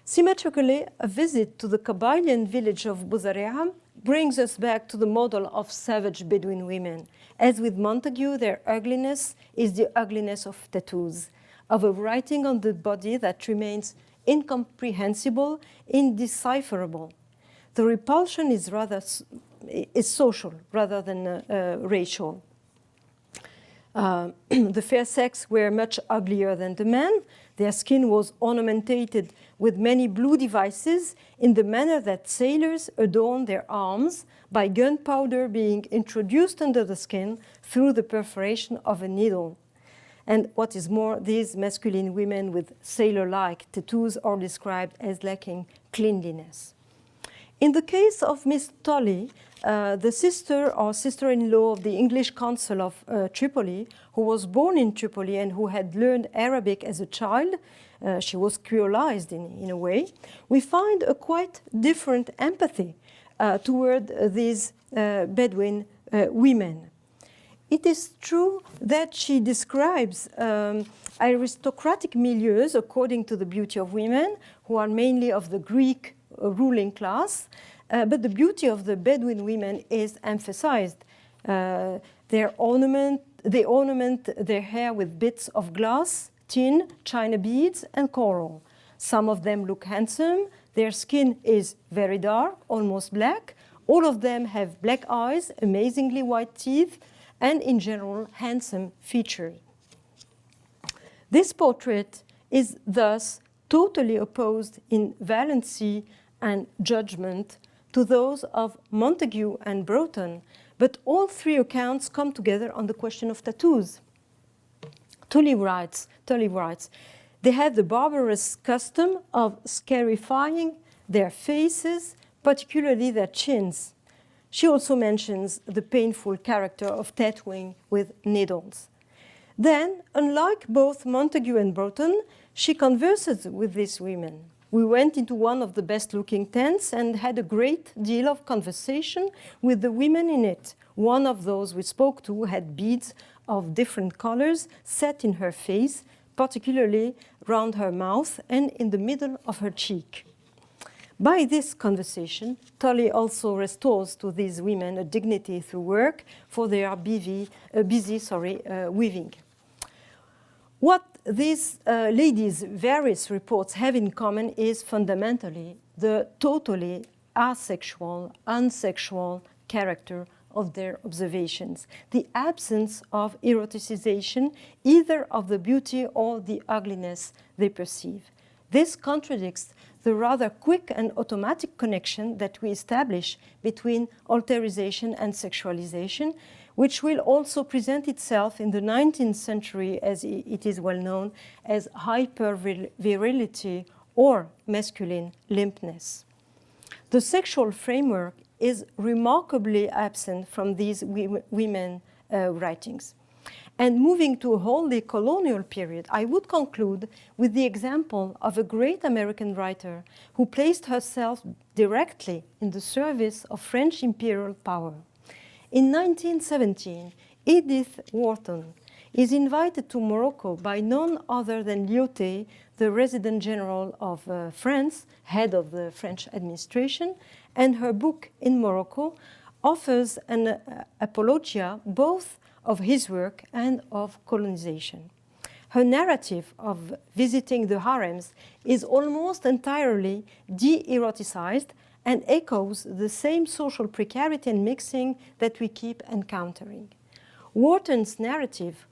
Symmetrically, a visit to the Kabylian village of Buzarea brings us back to the model of savage Bedouin women. As with Montagu, their ugliness is the ugliness of tattoos, of a writing on the body that remains incomprehensible, indecipherable. The repulsion is social rather than racial. The fair sex were much uglier than the men. Their skin was ornamented with many blue devices in the manner that sailors adorn their arms by gunpowder being introduced under the skin through the perforation of a needle. And what is more, these masculine women with sailor-like tattoos are described as lacking cleanliness. In the case of Miss Tolley, the sister or sister-in-law of the English consul of Tripoli, who was born in Tripoli and who had learned Arabic as a child, she was creolized in a way, we find a quite different empathy toward these Bedouin women. It is true that she describes aristocratic milieus according to the beauty of women, who are mainly of the Greek ruling class, but the beauty of the Bedouin women is emphasized. They ornament their hair with bits of glass, tin, china beads, and coral. Some of them look handsome. Their skin is very dark, almost black. All of them have black eyes, amazingly white teeth, and in general, handsome features. This portrait is thus totally opposed in valency and judgment to those of Montagu and Broughton, but all three accounts come together on the question of tattoos. Tully writes, they had the barbarous custom of scarifying their faces, particularly their chins. She also mentions the painful character of tattooing with needles. Then, unlike both Montagu and Broughton, she converses with these women. We went into one of the best-looking tents and had a great deal of conversation with the women in it. One of those we spoke to had beads of different colors set in her face, particularly round her mouth and in the middle of her cheek. By this conversation, Tully also restores to these women a dignity through work, for they are busy weaving. What these ladies' various reports have in common is fundamentally the totally asexual, unsexual character of their observations, the absence of eroticization either of the beauty or the ugliness they perceive. This contradicts the rather quick and automatic connection that we establish between alterization and sexualization, which will also present itself in the 19th century, as it is well known, as hypervirility or masculine limpness. The sexual framework is remarkably absent from these women writings. And moving to a wholly colonial period, I would conclude with the example of a great American writer who placed herself directly in the service of French imperial power. In 1917, Edith Wharton is invited to Morocco by none other than Lyautey, the Resident General of France, head of the French administration, and her book in Morocco offers an apologia both of his work and of colonization. Her narrative of visiting the harems is almost entirely de-eroticized and echoes the same social precarity and mixing that we keep encountering. Wharton's narrative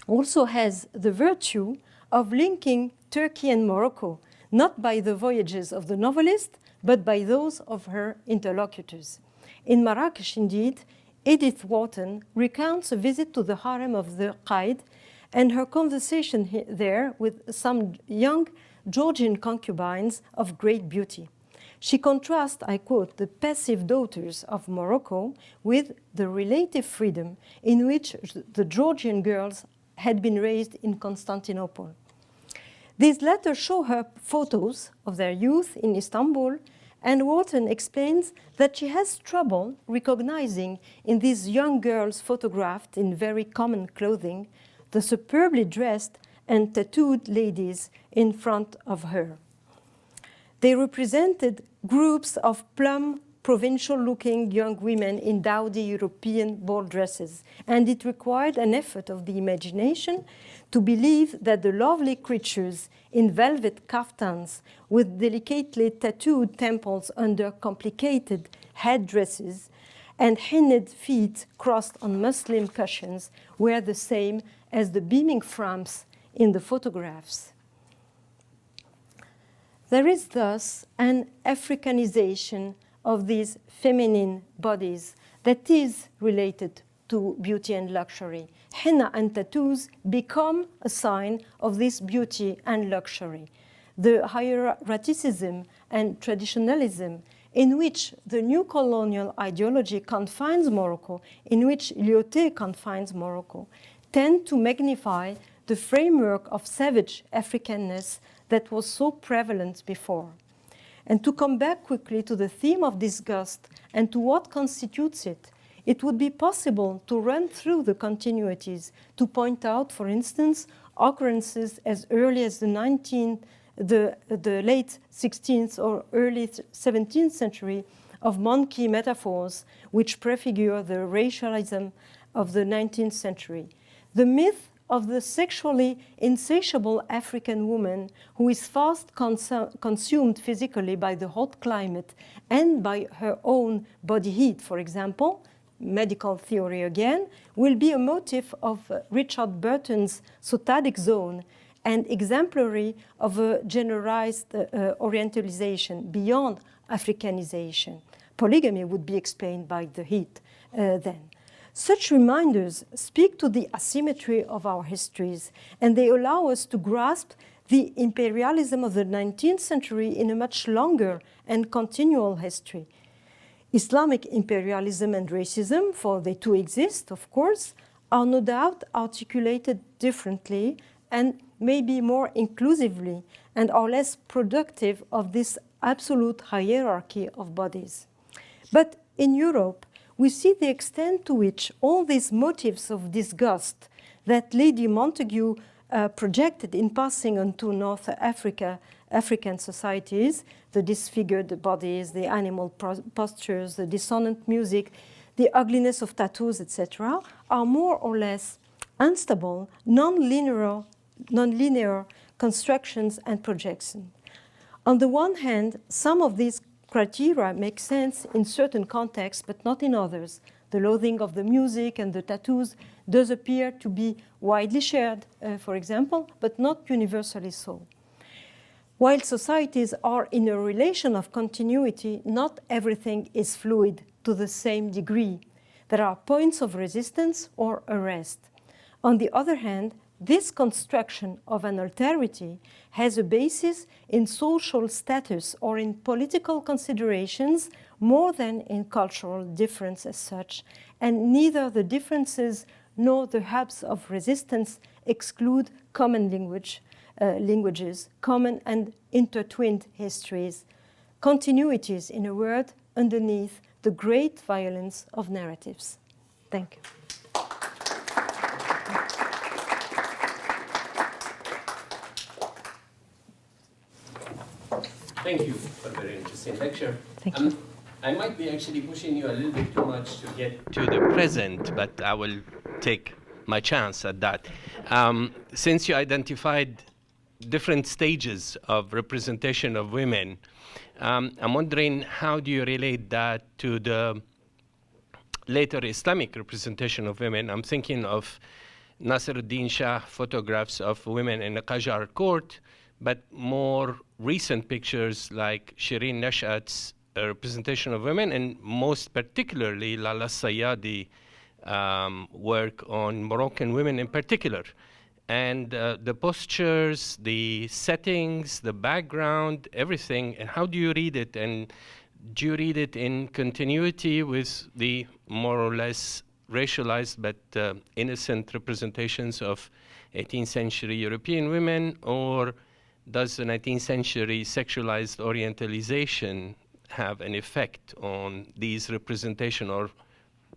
also has the virtue of linking Turkey and Morocco, not by the voyages of the novelist, but by those of her interlocutors. In Marrakesh, indeed, Edith Wharton recounts a visit to the harem of the Qaid and her conversation there with some young Georgian concubines of great beauty. She contrasts, I quote, the passive daughters of Morocco with the relative freedom in which the Georgian girls had been raised in Constantinople. These letters show her photos of their youth in Istanbul, and Wharton explains that she has trouble recognizing in these young girls photographed in very common clothing the superbly dressed and tattooed ladies in front of her. They represented groups of plump, provincial-looking young women in dowdy European ball dresses, and it required an effort of the imagination to believe that the lovely creatures in velvet kaftans with delicately tattooed temples under complicated headdresses and hinned feet crossed on muslin cushions were the same as the beaming frumps in the photographs. There is thus an Africanization of these feminine bodies that is related to beauty and luxury. Henna and tattoos become a sign of this beauty and luxury. The hieratic and traditionalism in which the new colonial ideology confines Morocco, in which Lyautey confines Morocco, tend to magnify the framework of savage Africanness that was so prevalent before. And to come back quickly to the theme of disgust and to what constitutes it, it would be possible to run through the continuities, to point out, for instance, occurrences as early as the late 16th or early 17th century of monkey metaphors which prefigure the racialism of the 19th century. The myth of the sexually insatiable African woman who is fast consumed physically by the hot climate and by her own body heat, for example, medical theory again, will be a motif of Richard Burton's Sotadic Zone and exemplary of a generalized orientalization beyond Africanization. Polygamy would be explained by the heat then. Such reminders speak to the asymmetry of our histories, and they allow us to grasp the imperialism of the 19th century in a much longer and continual history. Islamic imperialism and racism, for they too exist, of course, are no doubt articulated differently and maybe more inclusively and are less productive of this absolute hierarchy of bodies. But in Europe, we see the extent to which all these motives of disgust that Lady Montagu projected in passing onto North African societies, the disfigured bodies, the animal postures, the dissonant music, the ugliness of tattoos, etc., are more or less unstable, non-linear constructions and projections. On the one hand, some of these criteria make sense in certain contexts, but not in others. The loathing of the music and the tattoos does appear to be widely shared, for example, but not universally so. While societies are in a relation of continuity, not everything is fluid to the same degree. There are points of resistance or arrest. On the other hand, this construction of an alterity has a basis in social status or in political considerations more than in cultural difference as such, and neither the differences nor the hubs of resistance exclude common languages, common and intertwined histories, continuities, in a word, underneath the great violence of narratives. Thank you. Thank you for a very interesting lecture. Thank you. I might be actually pushing you a little bit too much to get to the present, but I will take my chance at that. Since you identified different stages of representation of women, I'm wondering how do you relate that to the later Islamic representation of women? I'm thinking of Nasruddin Shah photographs of women in the H.A.R court, but more recent pictures like Shireen Nashat's representation of women, and most particularly Lala Sayadi work on Moroccan women in particular. And the postures, the settings, the background, everything, and how do you read it? And do you read it in continuity with the more or less racialized but innocent representations of 18th century European women, or does the 19th century sexualized orientalization have an effect on these representation, or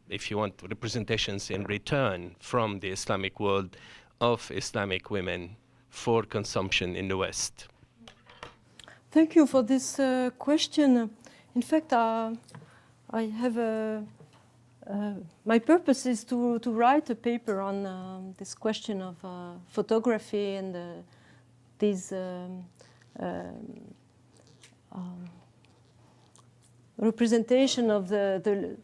if you want, representations in return from the Islamic world of Islamic women for consumption in the West? Thank you for this question. In fact, I have my purpose is to write a paper on this question of photography and these representation of the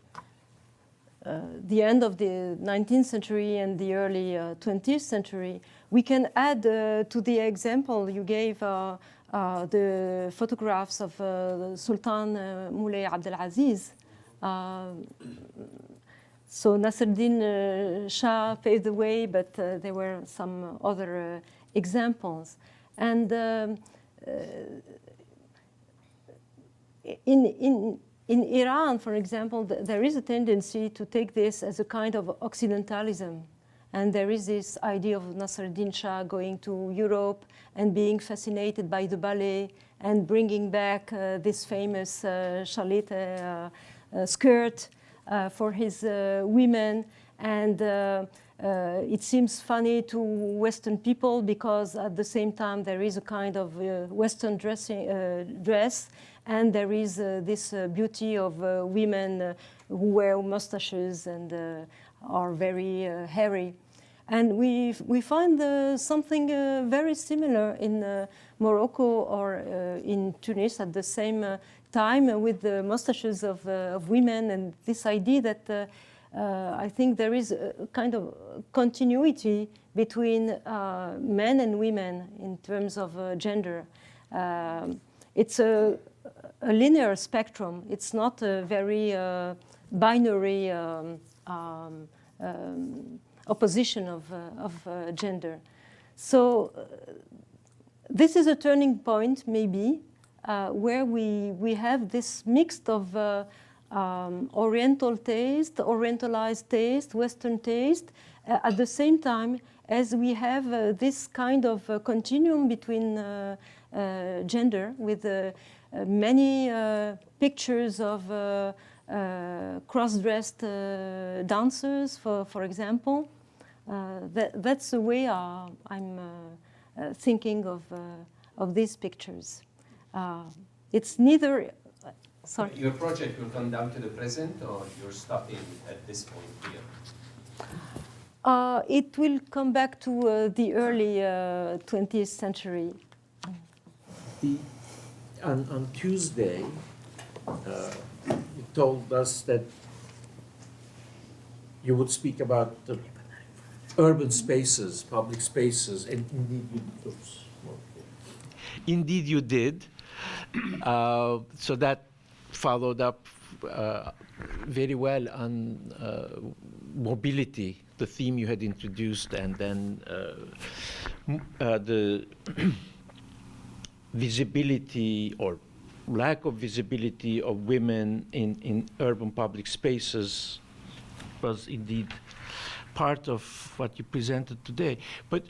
end of the 19th century and the early 20th century. We can add to the example you gave the photographs of Sultan Moulay Abdelaziz. So Nasruddin Shah paved the way, but there were some other examples. And in Iran, for example, there is a tendency to take this as a kind of Occidentalism. And there is this idea of Nasruddin Shah going to Europe and being fascinated by the ballet and bringing back this famous chalete skirt for his women. And it seems funny to Western people because at the same time there is a kind of Western dress, and there is this beauty of women who wear mustaches and are very hairy. And we find something very similar in Morocco or in Tunis at the same time with the mustaches of women, and this idea that I think there is a kind of continuity between men and women in terms of gender. It's a linear spectrum. It's not a very binary opposition of gender. So this is a turning point, maybe, where we have this mix of Oriental taste, Orientalized taste, Western taste, at the same time as we have this kind of continuum between gender with many pictures of cross-dressed dancers, for example. That's the way I'm thinking of these pictures. It's neither. Sorry. Your project will come down to the present, or you're stopping at this point here? It will come back to the early 20th century. On Tuesday, you told us that you would speak about the urban spaces, public spaces, and indeed you did. So that followed up very well on mobility, the theme you had introduced, and then the visibility or lack of visibility of women in urban public spaces was indeed part of what you presented today. But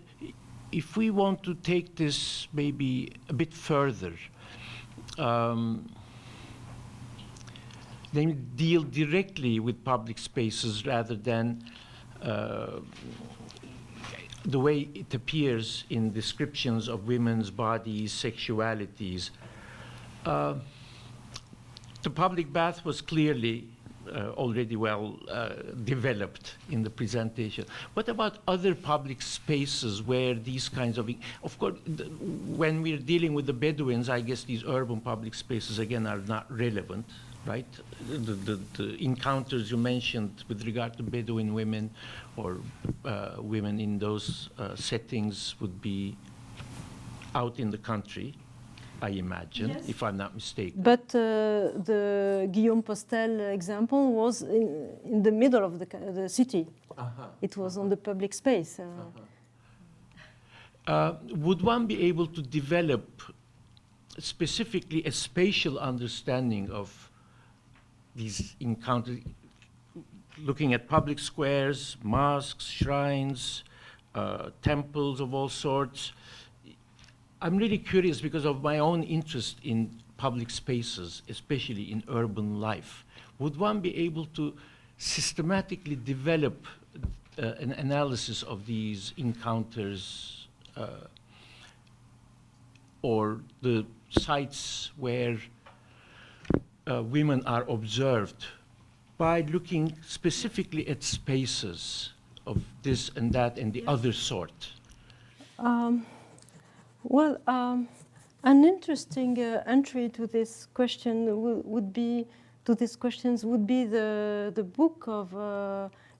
if we want to take this maybe a bit further, then deal directly with public spaces rather than the way it appears in descriptions of women's bodies, sexualities. The public bath was clearly already well developed in the presentation. What about other public spaces where these kinds of course, when we're dealing with the Bedouins, I guess these urban public spaces, again, are not relevant, right? The encounters you mentioned with regard to Bedouin women or women in those settings would be out in the country, I imagine, yes, if I'm not mistaken. But the Guillaume Postel example was in the middle of the city. It was on the public space. Would one be able to develop specifically a spatial understanding of these encounters, looking at public squares, mosques, shrines, temples of all sorts? I'm really curious because of my own interest in public spaces, especially in urban life. Would one be able to systematically develop an analysis of these encounters or the sites where women are observed by looking specifically at spaces of this and that and the other sort? Well, an interesting entry to this question would be the book of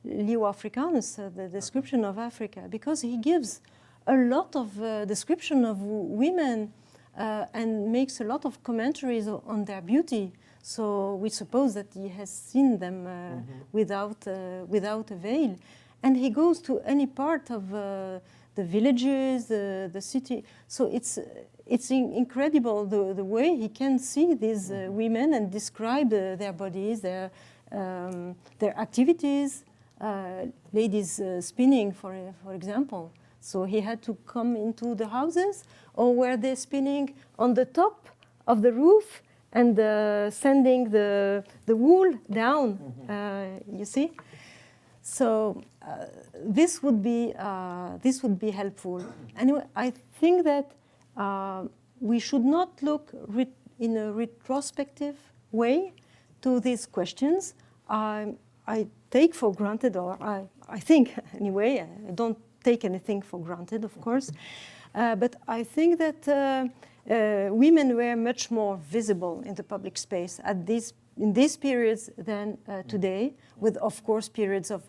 Leo Africanus, the description of Africa, because he gives a lot of description of women and makes a lot of commentaries on their beauty. So we suppose that he has seen them without a veil, and he goes to any part of the villages, the city. So it's incredible the way he can see these women and describe their bodies, their activities. Ladies spinning, for example. So he had to come into the houses, or were they spinning on the top of the roof and sending the wool down? You see. So this would be helpful. Anyway, I think that we should not look in a retrospective way to these questions. I take for granted, or I think anyway, I don't take anything for granted, of course, but I think that women were much more visible in the public space in these periods than today, with, of course, periods of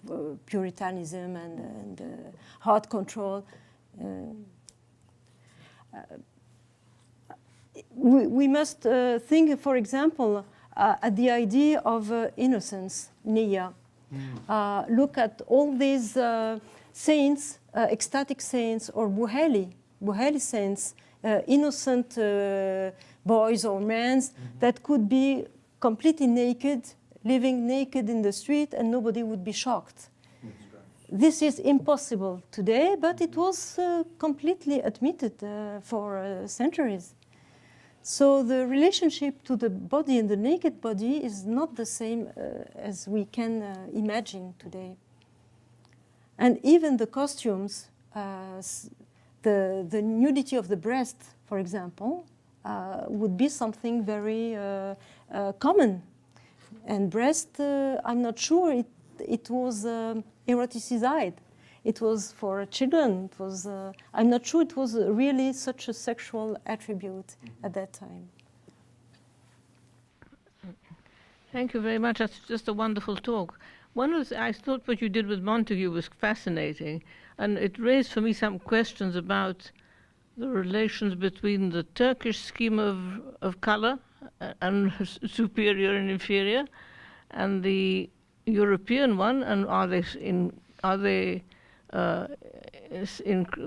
Puritanism and hard control. We must think, for example, at the idea of innocence, Nia. Look at all these saints, ecstatic saints, or Buheli saints, innocent boys or men that could be completely naked, living naked in the street, and nobody would be shocked. this is impossible today, but it was completely admitted for centuries. So the relationship to the body and the naked body is not the same as we can imagine today. And even the costumes, the nudity of the breast, for example, would be something very common. And breast, I'm not sure it was eroticized. It was for children. It was, I'm not sure it was really such a sexual attribute at that time. Thank you very much. That's just a wonderful talk. I thought what you did with Montagu was fascinating, and it raised for me some questions about the relations between the Turkish scheme of color and superior and inferior, and the European one, and are they in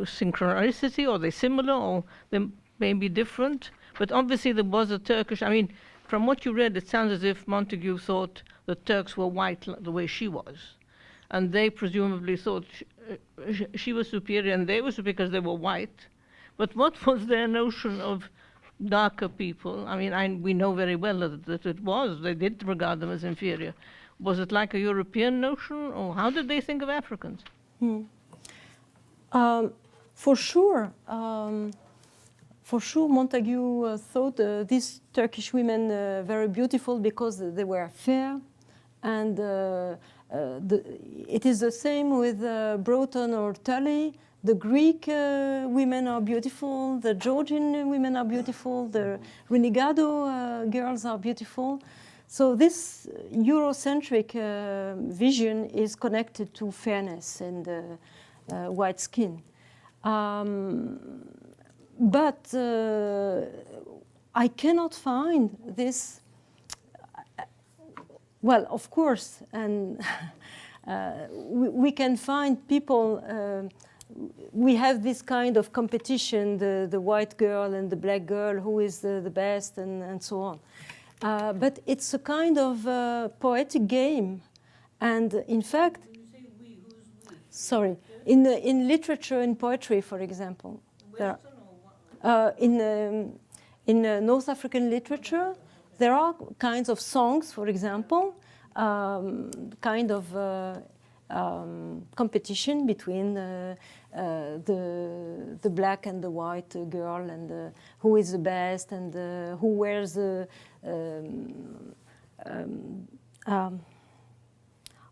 synchronicity, or are they similar, or they may be different? But obviously there was a Turkish, I mean, from what you read, it sounds as if Montagu thought the Turks were white the way she was. And they presumably thought she was superior, and they were superior because they were white. But what was their notion of darker people? I mean, we know very well that it was. They did regard them as inferior. Was it like a European notion, or how did they think of Africans? For sure, Montagu thought these Turkish women very beautiful because they were fair, and it is the same with Broughton or Tully. The Greek women are beautiful, the Georgian women are beautiful, the Renegado girls are beautiful. So this Eurocentric vision is connected to fairness and white skin. But I cannot find this, well, of course, and we can find people, we have this kind of competition, the white girl and the black girl, who is the best, and so on. But it's a kind of poetic game. And in fact, sorry, in literature and poetry, for example, in North African literature, there are kinds of songs, for example, kind of competition between the black and the white girl, and who is the best, and who wears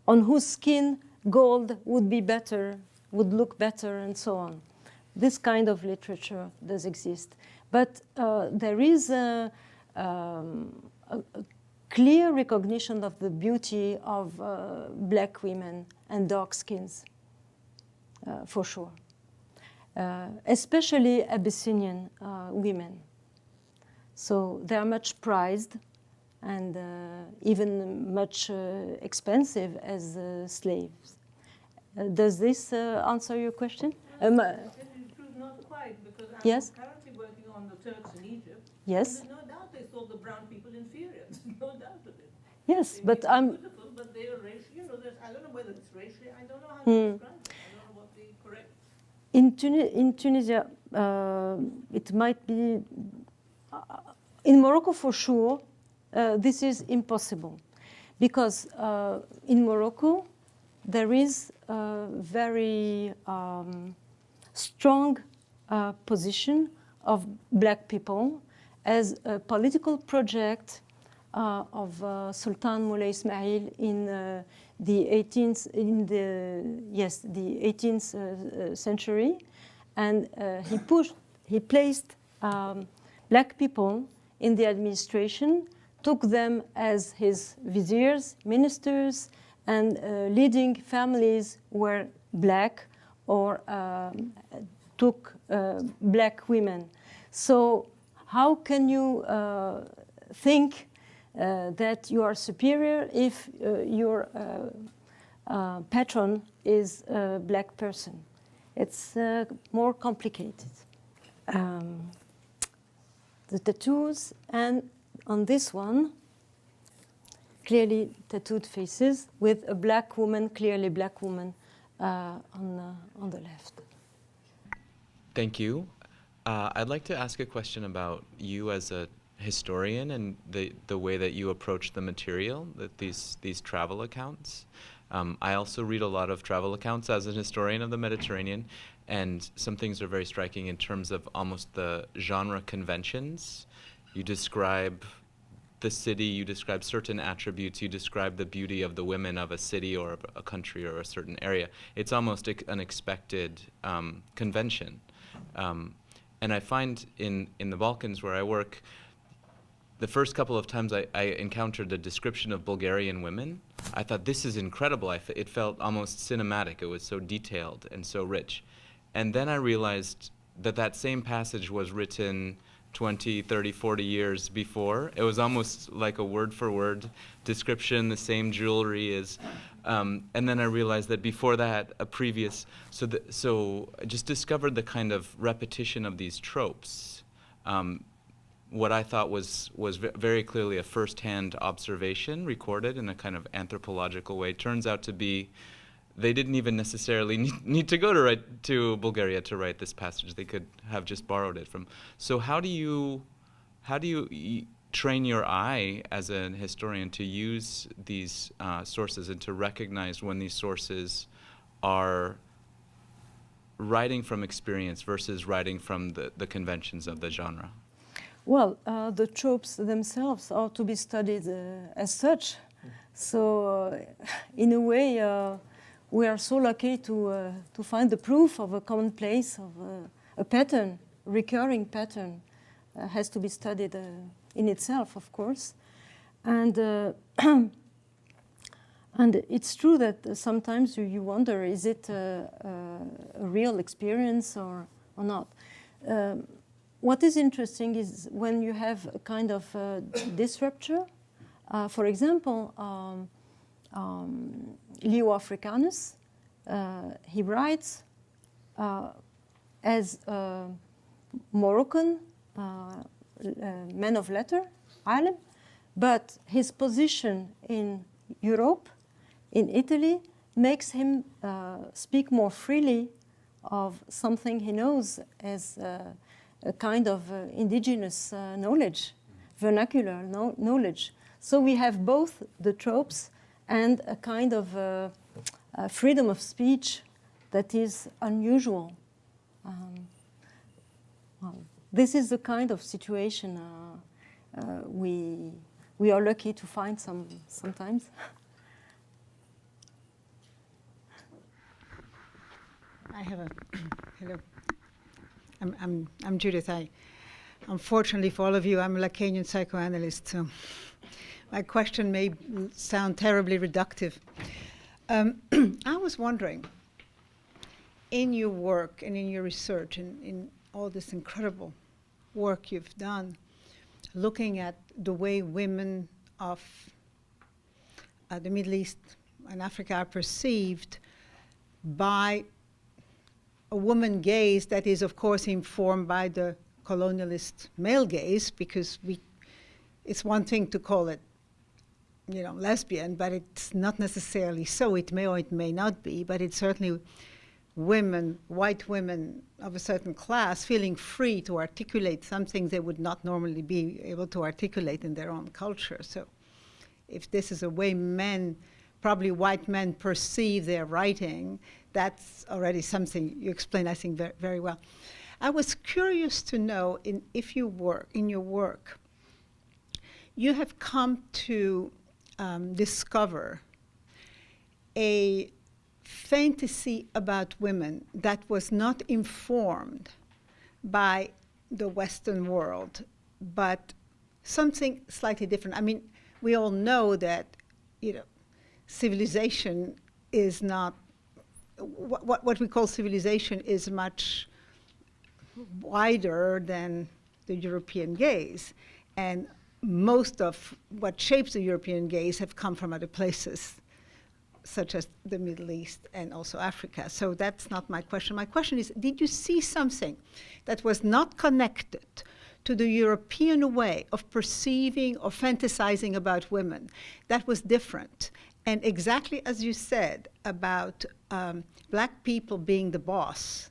on whose skin gold would be better, would look better, and so on. This kind of literature does exist. But there is a clear recognition of the beauty of black women and dark skins, for sure. Especially Abyssinian women. So they are much prized and even much expensive as slaves. Does this answer your question? Not quite, because yes? I'm currently working on the Turks in Egypt. Yes. There's no doubt they thought the brown people inferior. There's no doubt of it. Yes, but I'm beautiful, but they are racial. You know, I don't know whether it's racially. I don't know how to describe it. I don't know what the correct. In Tunisia, it might be. In Morocco, for sure, this is impossible, because in Morocco there is a very strong position of black people as a political project of Sultan Moulay Ismail in the 18th century, and he placed black people in the administration, took them as his viziers, ministers, and leading families were black, or took black women. So how can you think that you are superior if your patron is a black person? It's more complicated. The tattoos, and on this one, clearly tattooed faces with a black woman, clearly black woman, on the left. Thank you. I'd like to ask a question about you as a historian and the way that you approach the material, that these travel accounts. I also read a lot of travel accounts as an historian of the Mediterranean, and some things are very striking in terms of almost the genre conventions. You describe the city, you describe certain attributes, you describe the beauty of the women of a city or a country or a certain area. It's almost an expected convention. And I find in the Balkans where I work, the first couple of times I encountered a description of Bulgarian women, I thought, this is incredible. It felt almost cinematic. It was so detailed and so rich. And then I realized that same passage was written 20, 30, 40 years before. It was almost like a word-for-word description, the same jewelry is. And then I realized that before that, a previous... So I just discovered the kind of repetition of these tropes. What I thought was very clearly a first-hand observation recorded in a kind of anthropological way turns out to be they didn't even necessarily need to go to Bulgaria to write this passage. They could have just borrowed it from. So how do you train your eye as an historian to use these sources and to recognize when these sources are writing from experience versus writing from the conventions of the genre? Well, the tropes themselves are to be studied as such. So, in a way, we are so lucky to find the proof of a commonplace, of a pattern, recurring pattern, has to be studied in itself, of course. And and it's true that sometimes you wonder, is it a real experience or not? What is interesting is when you have a kind of disrupture. For example, Leo Africanus, he writes as a Moroccan man of letter, Alim, but his position in Europe, in Italy, makes him speak more freely of something he knows as a kind of indigenous knowledge, vernacular knowledge. So we have both the tropes and a kind of freedom of speech that is unusual. Well, this is the kind of situation we are lucky to find sometimes. I have a hello. I'm Judith. Unfortunately for all of you, I'm a Lacanian psychoanalyst, so my question may sound terribly reductive. I was wondering, in your work and in your research and in all this incredible work you've done, looking at the way women of the Middle East and Africa are perceived by a woman gaze that is, of course, informed by the colonialist male gaze, because it's one thing to call it, lesbian, but it's not necessarily so. It may or it may not be, but it's certainly women, white women of a certain class, feeling free to articulate something they would not normally be able to articulate in their own culture. So if this is a way men, probably white men, perceive their writing, that's already something you explain, I think, very, very well. I was curious to know, in your work, you have come to discover a fantasy about women that was not informed by the Western world, but something slightly different. I mean, we all know that, civilization is not, what we call civilization is much wider than the European gaze. And most of what shapes the European gaze have come from other places, such as the Middle East and also Africa. So that's not my question. My question is, did you see something that was not connected to the European way of perceiving or fantasizing about women that was different? And exactly as you said about black people being the boss,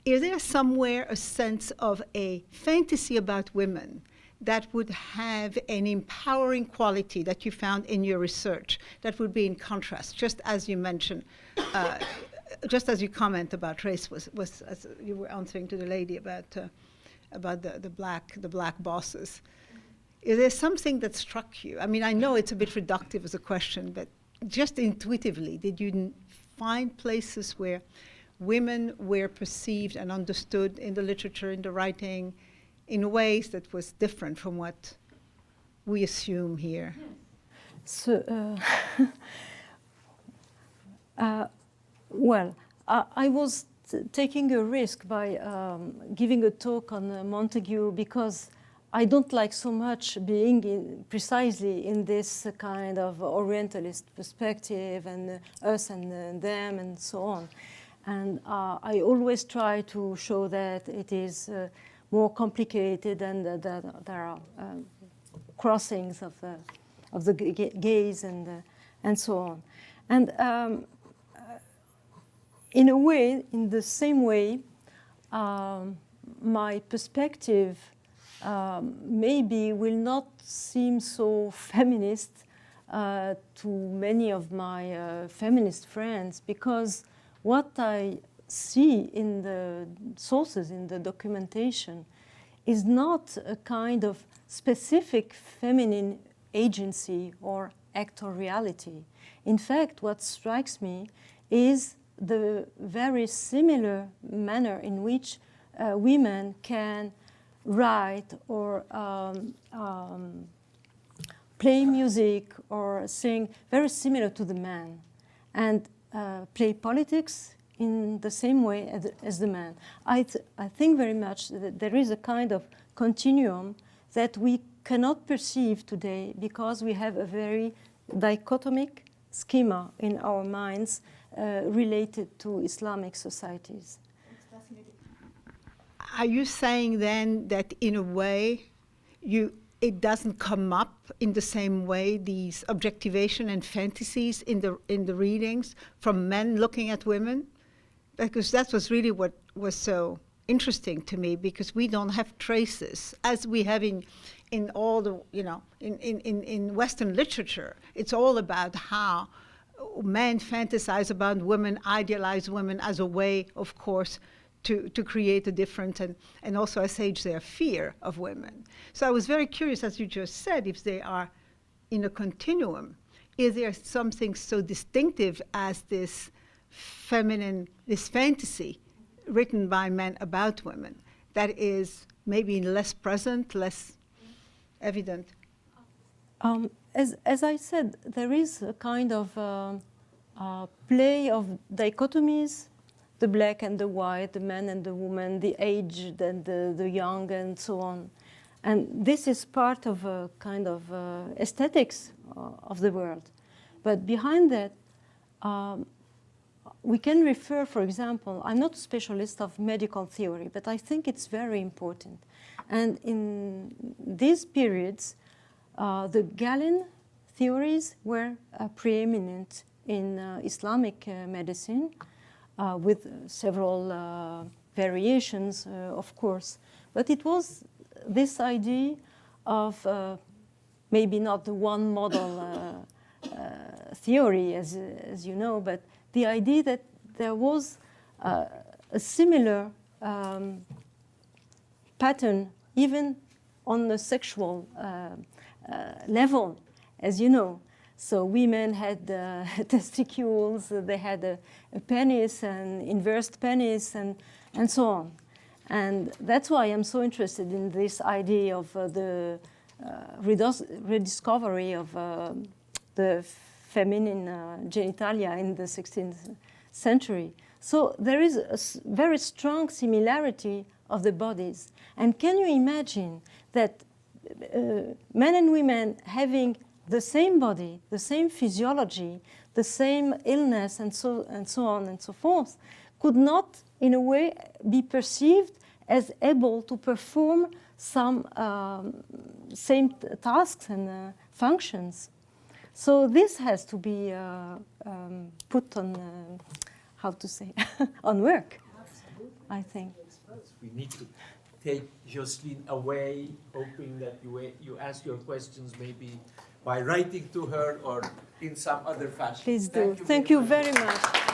is there somewhere a sense of a fantasy about women that would have an empowering quality that you found in your research that would be in contrast, just as you mentioned, just as you comment about race was as you were answering to the lady about the black bosses. Is there something that struck you? I mean, I know it's a bit reductive as a question, but just intuitively, did you find places where women were perceived and understood in the literature, in the writing, in ways that was different from what we assume here? So, well, I was taking a risk by giving a talk on Montagu because I don't like so much being precisely in this kind of Orientalist perspective and us and them and so on. And I always try to show that it is more complicated and that there are crossings of the gaze and so on. And in a way, in the same way, my perspective maybe will not seem so feminist to many of my feminist friends, because what I see in the sources, in the documentation, is not a kind of specific feminine agency or act or reality. In fact, what strikes me is the very similar manner in which women can write or play music or sing, very similar to the man, and play politics in the same way as the man. I think very much that there is a kind of continuum that we cannot perceive today because we have a very dichotomic schema in our minds related to Islamic societies. Are you saying then that in a way it doesn't come up in the same way, these objectivation and fantasies in the readings from men looking at women? Because that was really what was so interesting to me, because we don't have traces as we have in all the, in Western literature. It's all about how men fantasize about women, idealize women as a way, of course, to create a difference and also assuage their fear of women. So I was very curious, as you just said, if they are in a continuum, is there something so distinctive as this feminine, this fantasy written by men about women that is maybe less present, less evident? As I said, there is a kind of play of dichotomies, the black and the white, the man and the woman, the aged and the young, and so on. And this is part of a kind of aesthetics of the world. But behind that, we can refer, for example, I'm not a specialist of medical theory, but I think it's very important. And in these periods, the Galen theories were preeminent in Islamic medicine, with several variations, of course. But it was this idea of maybe not the one model theory, as you know, but the idea that there was a similar pattern even on the sexual level, as you know. So women had testicles, they had a penis, and inversed penis, and so on. And that's why I'm so interested in this idea of the rediscovery of the feminine genitalia in the 16th century. So there is a very strong similarity of the bodies. And can you imagine that men and women having the same body, the same physiology, the same illness, and so on and so forth, could not, in a way, be perceived as able to perform some same tasks and functions. So this has to be put on, how to say, on work, I think. We need to take Jocelyne away, hoping that you ask your questions maybe by writing to her or in some other fashion. Please do. Thank you very much.